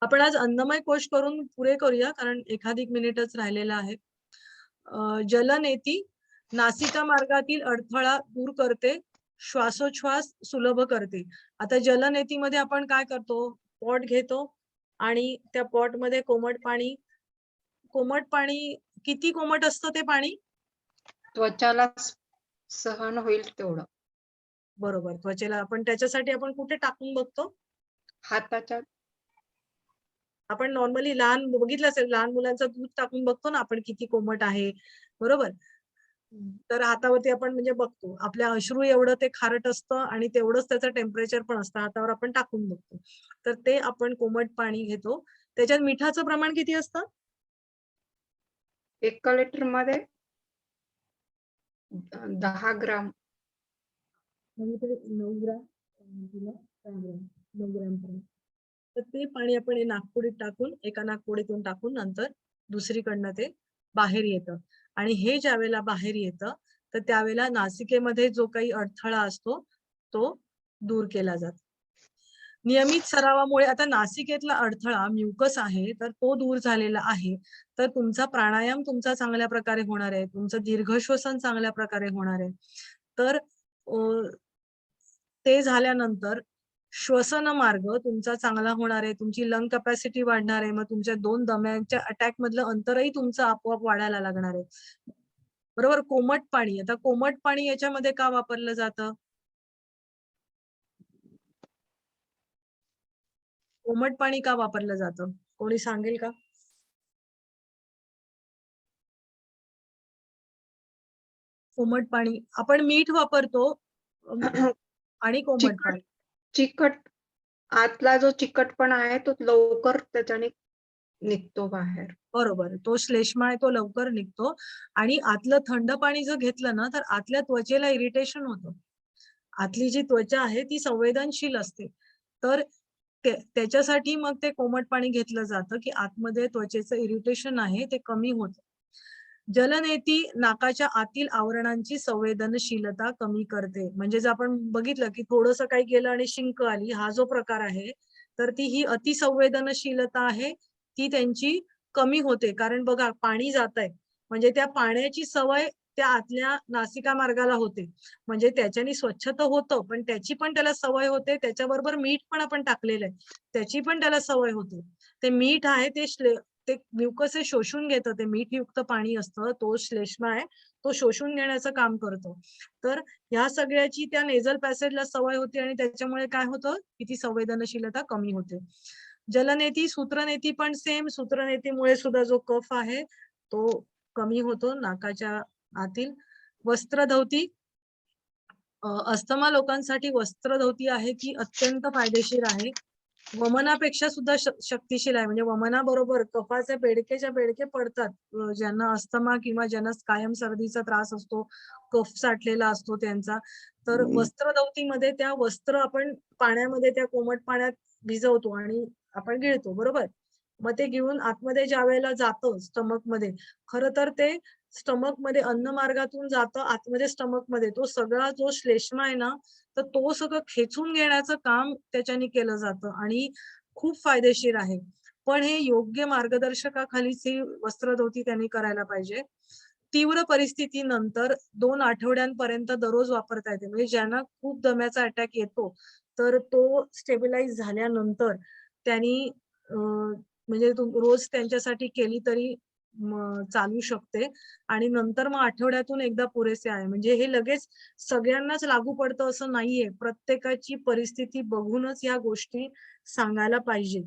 Speaker 1: आपण आज अन्नमय कोश करून पुरे करूया, कारण एखादी मिनिटच राहिलेला आहे. जलनेती नासिका मार्गातील अडथळा दूर करते, श्वासोच्छ्वास सुलभ करते. आता जलनेतीमध्ये आपण काय करतो, पॉट घेतो आणि त्या पॉट मध्ये कोमट पाणी किती कोमट असतं ते पाणी?
Speaker 3: त्वचाला सहन होईल तेवढं.
Speaker 1: बरोबर. त्वचेला आपण त्याच्यासाठी आपण कुठे टाकून बघतो?
Speaker 3: हाताच्या
Speaker 1: आपण नॉर्मली लहान बघितलं असेल, लहान मुलांचं दूध टाकून बघतो ना आपण किती कोमट आहे. बरोबर. तर हातावरती आपण म्हणजे बघतो आपल्या अश्रू एवढं ते खारट असतं आणि तेवढंच त्याचं टेम्परेचर पण असतं, हातावर आपण टाकून बघतो. तर ते आपण कोमट पाणी घेतो. त्याच्यात मिठाचं प्रमाण किती असतं?
Speaker 3: 1 लिटर मध्ये 10 ग्राम.
Speaker 1: म्हणजे ते 9 ग्राम किंवा 10 ग्राम 9 ग्राम पर्यंत. तर ते पाणी आपण हे नाकपुडीत टाकून एका नाकपुडीतून टाकून नंतर दुसरीकडनं ते बाहेर येतं आणि हे ज्यावेळेला बाहेर येतं तर त्यावेळेला नासिकेमध्ये जो काही अडथळा असतो तो दूर केला जातो. नियमित सरावामुळे आता नासिकेतला अडथळा म्युकस आहे तर तो दूर झालेला आहे. तर तुमचा प्राणायाम तुमचा चांगल्या प्रकारे होणार आहे. तुमचं दीर्घश्वसन चांगल्या प्रकारे होणार आहे. तर ते झाल्यानंतर श्वसन मार्ग तुमचा चांगला होणार आहे. तुमची लंग कॅपॅसिटी वाढणार आहे. मग तुमच्या 2 दम्यांच्या अटॅक मधलं अंतरही तुमचं आपोआप वाढायला लागणार आहे. बरोबर. कोमट पाणी, आता कोमट पाणी याच्यामध्ये का वापरलं जातं? कोमट पाणी का वापरलं जातं? कोणी सांगेल का? कोमट पाणी आपण मीठ वापरतो आणि कोमट
Speaker 3: चिकट
Speaker 1: पाणी.
Speaker 3: चिकट आतला जो चिकटपणा आहे तो लवकर त्याच्याने निघतो बाहेर.
Speaker 1: बरोबर. तो श्लेष्मा आहे तो लवकर निघतो आणि आतलं थंड पाणी जर घेतलं ना तर आतल्या त्वचेला इरिटेशन होतं. आतली जी त्वचा आहे ती संवेदनशील असते. तर त्याच्यासाठी मग ते कोमट पाणी घेतलं जातं की आतमध्ये त्वचेचं इरिटेशन आहे ते कमी होतं. जलनेती नाकाच्या आतील आवरणांची संवेदनशीलता कमी करते. म्हणजे जर आपण बघितलं की थोडंसं काही केलं आणि शिंक आली, हा जो प्रकार आहे तर ती ही अतिसंवेदनशीलता आहे ती त्यांची कमी होते. कारण बघा पाणी जातंय म्हणजे त्या पाण्याची सवय त्या आतल्या नासिका मार्गाला होते. म्हणजे त्याच्याने स्वच्छ तर होतं, पण त्याची पण त्याला सवय होते. त्याच्याबरोबर मीठ पण आपण टाकलेलं आहे. त्याची पण त्याला सवय होते. ते मीठ आहे ते म्युकस हे शोषून घेतं. ते मीठयुक्त पाणी असतं, तो श्लेष्मा आहे, तो शोषून घेण्याचं काम करतो. तर ह्या सगळ्याची त्या नेझल पॅसेजला सवय होते आणि त्याच्यामुळे काय होतं की ती संवेदनशीलता कमी होते. जलनेती, सूत्रनेती पण सेम. सूत्रनेतीमुळे सुद्धा जो कफ आहे तो कमी होतो नाकाच्या आतील. वस्त्रधौती, अस्थमा लोकांसाठी वस्त्रधौती आहे ती अत्यंत फायदेशीर आहे. वमनापेक्षा सुद्धा शक्तिशील आहे. म्हणजे वमनाबरोबर कफाचे बेडकेच्या बेडके पडतात. ज्यांना अस्थमा किंवा ज्यांना कायम सर्दीचा त्रास असतो, कफ साठलेला असतो त्यांचा. तर वस्त्रधौतीमध्ये त्या वस्त्र आपण पाण्यामध्ये त्या कोमट पाण्यात भिजवतो आणि आपण गिळतो, बरोबर? मग ते घेऊन आतमध्ये ज्यावेळेला जातं स्टमकमध्ये, खरं तर ते स्टमकमध्ये अन्न मार्गातून जातं आतमध्ये स्टमकमध्ये. तो सगळा जो श्लेष्मा आहे ना, तर तो सगळं खेचून घेण्याचं काम त्याच्याने केलं जातं आणि खूप फायदेशीर आहे. पण हे योग्य मार्गदर्शकाखालीच ही वस्त्रधौती त्यांनी करायला पाहिजे. तीव्र परिस्थितीनंतर 2 आठवड्यांपर्यंत दररोज वापरता येते. म्हणजे ज्यांना खूप दम्याचा अटॅक येतो, तर तो स्टेबिलाईज झाल्यानंतर त्यांनी म्हणजे रोज त्यांच्यासाठी केली तरी चालू शकते आणि नंतर मग आठवड्यातून एकदा पुरेसे आहे. म्हणजे हे लगेच सगळ्यांनाच लागू पडतं असं नाहीये. प्रत्येकाची परिस्थिती बघूनच या गोष्टी सांगायला पाहिजे.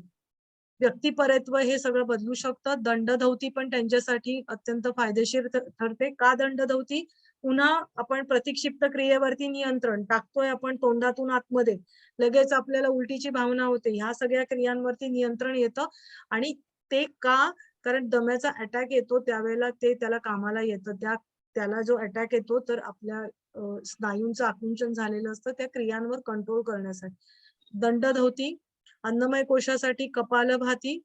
Speaker 1: व्यक्तिपरत्व हे सगळं बदलू शकतं. दंडधौती पण त्यांच्यासाठी अत्यंत फायदेशीर ठरते. का दंडधौती? पुन्हा आपण प्रतिक्षिप्त क्रियेवरती नियंत्रण टाकतोय आपण तोंडातून आतमध्ये. लगेच आपल्याला उलटीची भावना होते. ह्या सगळ्या क्रियांवरती नियंत्रण येतं आणि ते का? कारण दम्याचा अटॅक येतो त्यावेळेला ते त्याला कामाला येतं. त्याला जो अटॅक येतो तर आपल्या स्नायूंचं आकुंचन झालेलं असतं त्या क्रियांवर कंट्रोल करण्यासाठी. दंडधौती, अन्नमय कोशासाठी कपालभाती,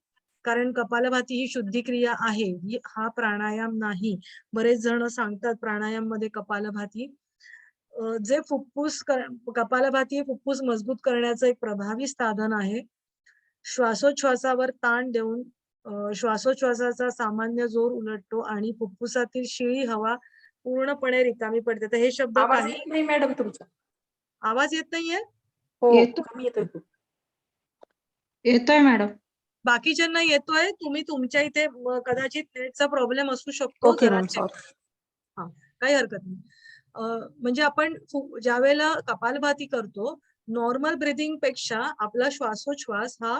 Speaker 1: कारण कपालभाती ही शुद्धी क्रिया आहे. हा प्राणायाम नाही. बरेच जण सांगतात प्राणायाम मध्ये कपालभाती. जे कपालभाती फुफ्फुस मजबूत करण्याचं एक प्रभावी साधन आहे. श्वासोच्छवासावर ताण देऊन श्वासोच्छवासाचा सामान्य जोर उलटतो आणि फुफ्फुसातील शिळी हवा पूर्णपणे रिकामी पडते. तर हे शब्द
Speaker 4: आवाज
Speaker 1: काही
Speaker 4: येत नाही मॅडम तुमचा.
Speaker 1: आवाज येत नाहीये?
Speaker 4: हो,
Speaker 3: येतो.
Speaker 4: कमी येतोय खूप.
Speaker 3: येतोय मॅडम.
Speaker 1: बाकीच्यांना येतोय. तुम्ही तुमच्या इथे कदाचित नेटचा प्रॉब्लेम असू शकतो.
Speaker 4: ओके
Speaker 1: जरा
Speaker 4: मॅम,
Speaker 1: चेक.
Speaker 4: सॉरी.
Speaker 1: हा, काही हरकत नाही. म्हणजे आपण ज्यावेळेला कपालभाती करतो, नॉर्मल ब्रिदिंग पेक्षा आपला श्वासोच्छवास हा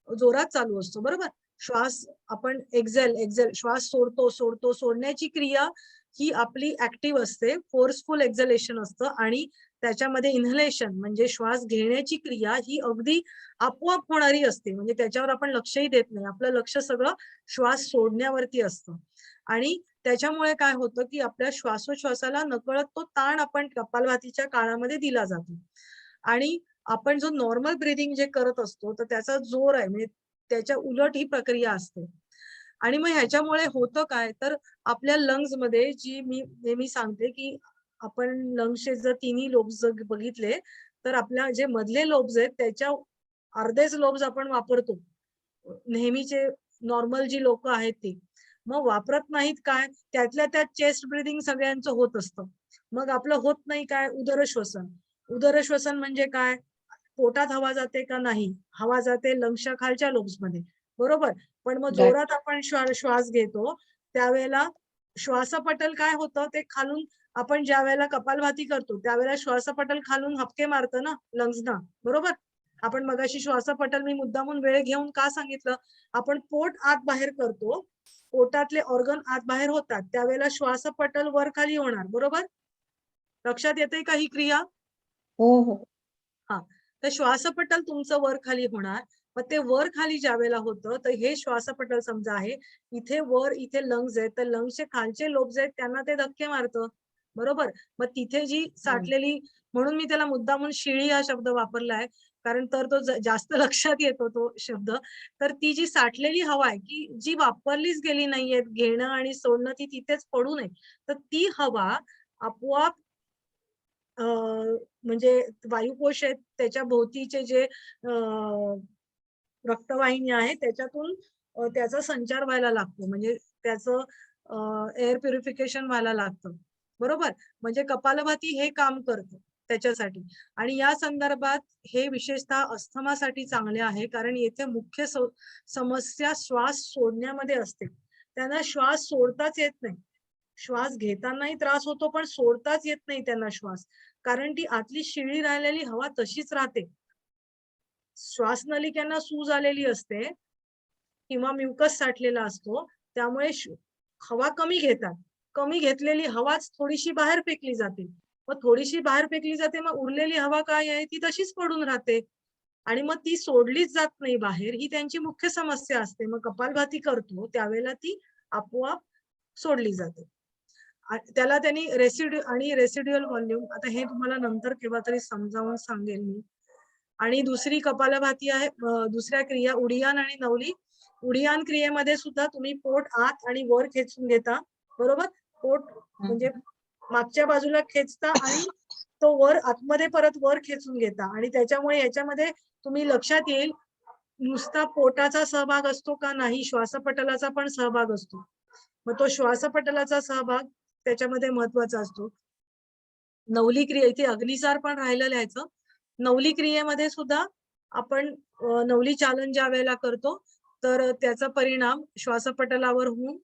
Speaker 1: जोरात चालू असतो, बरोबर? श्वास आपण एक्झेल श्वास सोडतो सोडण्याची क्रिया ही आपली ऍक्टिव्ह असते, फोर्सफुल एक्झलेशन असतं, आणि त्याच्यामध्ये इन्हलेशन म्हणजे श्वास घेण्याची क्रिया ही अगदी आपोआप होणारी असते. म्हणजे त्याच्यावर आपण लक्षही देत नाही, आपलं लक्ष सगळं श्वास सोडण्यावरती असतं. आणि त्याच्यामुळे काय होतं की आपल्या श्वासोश्वासाला नकळत तो ताण आपण कपालभातीच्या काळामध्ये दिला जातो. आणि आपण जो नॉर्मल ब्रिदिंग जे करत असतो तर त्याचा जोर आहे, म्हणजे त्याच्या उलट ही प्रक्रिया असते. आणि मग ह्याच्यामुळे होतं काय, तर आपल्या लंग्स मध्ये जी मी नेहमी सांगते की आपण लंग्सचे जर तिन्ही लोब्स जर बघितले तर आपल्या जे मधले लोब्स आहेत त्याच्या अर्धेच लोब्स आपण वापरतो नेहमीचे, नॉर्मल जी लोक आहेत ती. मग वापरत नाहीत काय, त्यातल्या त्यात चेस्ट ब्रिदिंग सगळ्यांचं होत असतं. मग आपलं होत नाही काय, उदरश्वसन. उदरश्वसन म्हणजे काय, पोटात हवा जाते का नाही, हवा जाते लंग्सच्या खालच्या लोब्स मध्ये, बरोबर. पण मग जोरात आपण श्वास घेतो त्यावेळेला श्वासपटल काय होतं, ते खालून आपण ज्या वेळेला कपालभाती करतो त्यावेळेला श्वासपटल खालून हपके मारतं ना लंग्सना, बरोबर. आपण मगाशी श्वासपटल मी मुद्दामून वेळ घेऊन का सांगितलं, आपण पोट आत बाहेर करतो, पोटातले ऑर्गन आत बाहेर होतात त्यावेळेला श्वासपटल वर खाली होणार, बरोबर. लक्षात येते का ही क्रिया?
Speaker 3: हो हो.
Speaker 1: हा, तर श्वासपटल तुमचं वर खाली होणार. मग ते वर खाली ज्या वेळेला होतं तर हे श्वासपटल समजा आहे, इथे वर इथे लंग्स आहेत, तर लंग्सचे खालचे लोब्स आहेत त्यांना ते धक्के मारतं, बरोबर. मग तिथे जी साठलेली, म्हणून मी त्याला मुद्दामून शिळी हा शब्द वापरलाय, कारण तर तो जास्त लक्षात येतो तो शब्द. तर ती जी साठलेली हवा आहे की जी वापरलीच गेली नाहीये, घेणं आणि सोडणं ती तिथेच पडू नये, तर ती हवा आपोआप म्हणजे वायुकोश आहेत त्याच्या भोवतीचे जे रक्तवाहिनी आहे त्याच्यातून त्याचा संचार व्हायला लागतो, म्हणजे त्याचं एअर प्युरिफिकेशन व्हायला लागतं, बरोबर. म्हणजे कपालभाती हे काम करतं त्याच्यासाठी. आणि या संदर्भात हे विशेषतः अस्थमासाठी चांगले आहे, कारण येथे मुख्य समस्या श्वास सोडण्यामध्ये असते. त्यांना श्वास सोडताच येत नाही, श्वास घेतानाही त्रास होतो पण सोडताच येत नाही त्यांना श्वास, कारण ती आतली शिळी राहिलेली हवा तशीच राहते. श्वासनलिकांना सूज आलेली असते किंवा म्युकस साठलेला असतो, त्यामुळे हवा कमी घेतात. कमी घेतलेली हवाच थोडीशी बाहेर फेकली जाते. मग थोडीशी बाहेर फेकली जाते, मग उरलेली हवा काय आहे ती तशीच पडून राहते आणि मग ती सोडलीच जात नाही बाहेर, ही त्यांची मुख्य समस्या असते. मग कपालभाती करतो त्यावेळेला ती आपोआप सोडली जाते. त्याला त्यांनी रेसिड्युअल व्हॉल्यूम, आता हे तुम्हाला नंतर केव्हा तरी समजावून सांगेल मी. आणि दुसरी कपालभाती आहे, दुसऱ्या क्रिया उडियान आणि नवली. उडियान क्रियेमध्ये सुद्धा तुम्ही पोट आत आणि वर खेचून घेता, बरोबर. पोट म्हणजे मागच्या बाजूला खेचता आणि तो वर आतमध्ये परत वर खेचून घेता, आणि त्याच्यामुळे याच्यामध्ये तुम्ही लक्षात येईल नुसता पोटाचा सहभाग असतो का, नाही, श्वासपटलाचा पण सहभाग असतो. मग तो श्वासपटलाचा सहभाग त्याच्यामध्ये महत्वाचा असतो. नवली क्रिया, इथे अग्निसार पण राहिलं लिहायचं. नवली क्रियेमध्ये सुद्धा आपण नवली चालन ज्या वेळेला करतो तर त्याचा परिणाम श्वासपटलावर होऊन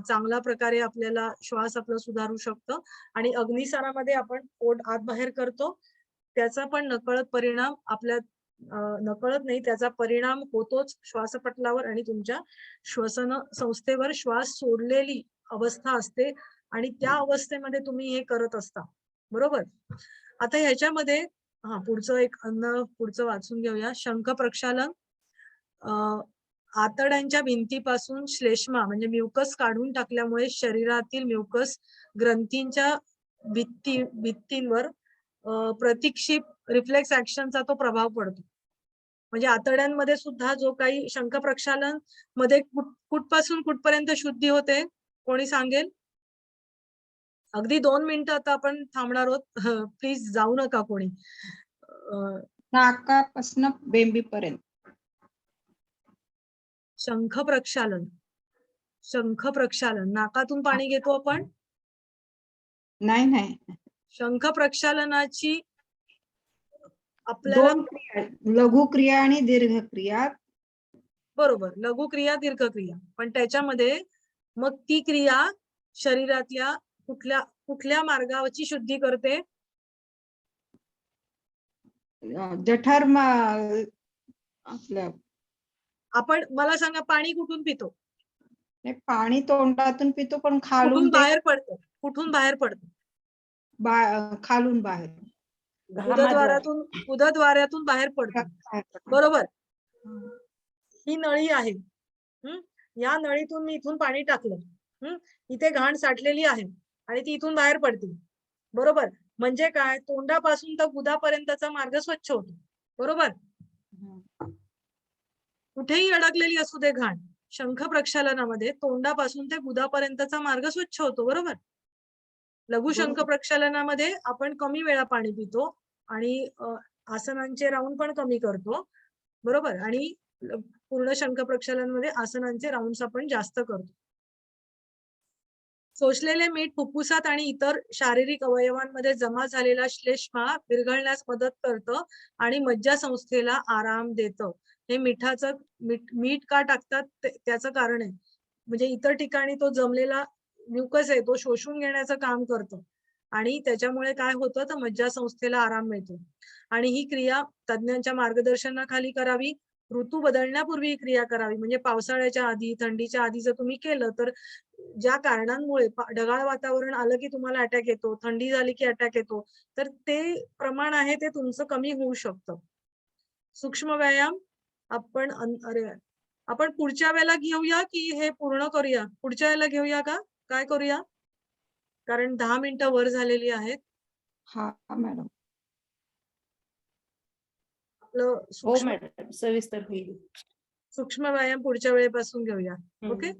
Speaker 1: चांगल्या प्रकारे आपल्याला श्वास आपलं सुधारू शकतं. आणि अग्निसारामध्ये आपण पोट आत बाहेर करतो, त्याचा पण नकळत परिणाम आपल्या नकळत नाही त्याचा परिणाम होतोच श्वासपटलावर आणि तुमच्या श्वसन संस्थेवर. श्वास सोडलेली अवस्था असते आणि त्या अवस्थेमध्ये तुम्ही हे करत असता, बरोबर. आता ह्याच्यामध्ये पुढचं एक पुढचं वाचून घेऊया. शंख प्रक्षालन. आतड्यांच्या भिंतीपासून श्लेष्मा म्हणजे म्युकस काढून टाकल्यामुळे शरीरातील म्युकस ग्रंथींच्या भित्तींवर प्रतिक्षिप रिफ्लेक्स ऍक्शनचा तो प्रभाव पडतो. म्हणजे आतड्यांमध्ये सुद्धा जो काही शंख प्रक्षालन मध्ये कुठपासून कुठपर्यंत शुद्धी होते, कोणी सांगेल? अगदी 2 मिनिटं आता आपण थांबणार आहोत, प्लीज जाऊ नका कोणी.
Speaker 3: नाकापासून बेंबीपर्यंत.
Speaker 1: शंख प्रक्षालन, शंख प्रक्षालन नाकातून पाणी घेतो आपण.
Speaker 3: नाही नाही,
Speaker 1: शंख प्रक्षालनाची आपल्याला
Speaker 3: 2 क्रिया, लघु क्रिया आणि दीर्घ क्रिया.
Speaker 1: बरोबर, लघु क्रिया दीर्घ क्रिया. पण त्याच्यामध्ये मग ती क्रिया शरीरातल्या कुठल्या मार्गाची शुद्धी करते?
Speaker 3: जठर आपलं.
Speaker 1: आपण मला सांगा, पाणी कुठून पितो?
Speaker 3: नाही, पाणी तोंडातून पितो पण खालून
Speaker 1: कुठून
Speaker 3: ते
Speaker 1: बाहेर पडतं? कुठून बाहेर पडतं?
Speaker 3: खालून बाहेर
Speaker 1: गुदद्वारातून गुदद्वारातून बाहेर पडतं.
Speaker 3: बाहेर पडतं.
Speaker 1: बरोबर. ही नळी आहे. या नळीतून मी इथून पाणी टाकलं. इथे घाण साठलेली आहे आणि ती इथून बाहेर पडते. बरोबर. म्हणजे काय, तोंडापासून तर गुदापर्यंतचा मार्ग स्वच्छ होतो. बरोबर. कुठेही अडकलेली असू दे घाण, शंख प्रक्षालनामध्ये तोंडापासून ते गुदापर्यंतचा मार्ग स्वच्छ होतो. बरोबर. लघुशंख प्रक्षालनामध्ये आपण कमी वेळा पाणी पितो आणि आसनांचे राऊंड पण कमी करतो. बरोबर. आणि पूर्ण शंख प्रक्षालनामध्ये आसनांचे राऊंड्स आपण जास्त करतो. शोषलेले मीठ फुफ्फुसात आणि इतर शारीरिक अवयवांमध्ये जमा झालेला श्लेष्मा विरघळण्यास मदत करतं आणि मज्जासंस्थेला आराम देतं. हे मिठाचं मीठ का टाकतात त्याचं कारण आहे. म्हणजे इतर ठिकाणी तो जमलेला म्युकस आहे तो शोषून घेण्याचं काम करतं आणि त्याच्यामुळे काय होतं तर मज्जासंस्थेला आराम मिळतो. आणि ही क्रिया तज्ञांच्या मार्गदर्शनाखाली करावी. ऋतू बदलण्यापूर्वी ही क्रिया करावी. म्हणजे पावसाळ्याच्या आधी, थंडीच्या आधी जर तुम्ही केलं तर ज्या कारणांमुळे ढगाळ वातावरण आलं की तुम्हाला अटॅक येतो, थंडी झाली की अटॅक येतो, तर ते प्रमाण आहे ते तुमचं कमी होऊ शकतं. सूक्ष्म व्यायाम आपण पुढच्या वेळेला घेऊया की हे पूर्ण करूया? पुढच्या वेळेला घेऊया का? काय करूया? कारण 10 मिनिटं वर झालेली आहेत.
Speaker 3: हा मॅडम.
Speaker 1: आपलं
Speaker 2: हो मॅडम, सविस्तर होईल.
Speaker 1: सूक्ष्म व्यायाम पुढच्या वेळेपासून घेऊया. ओके.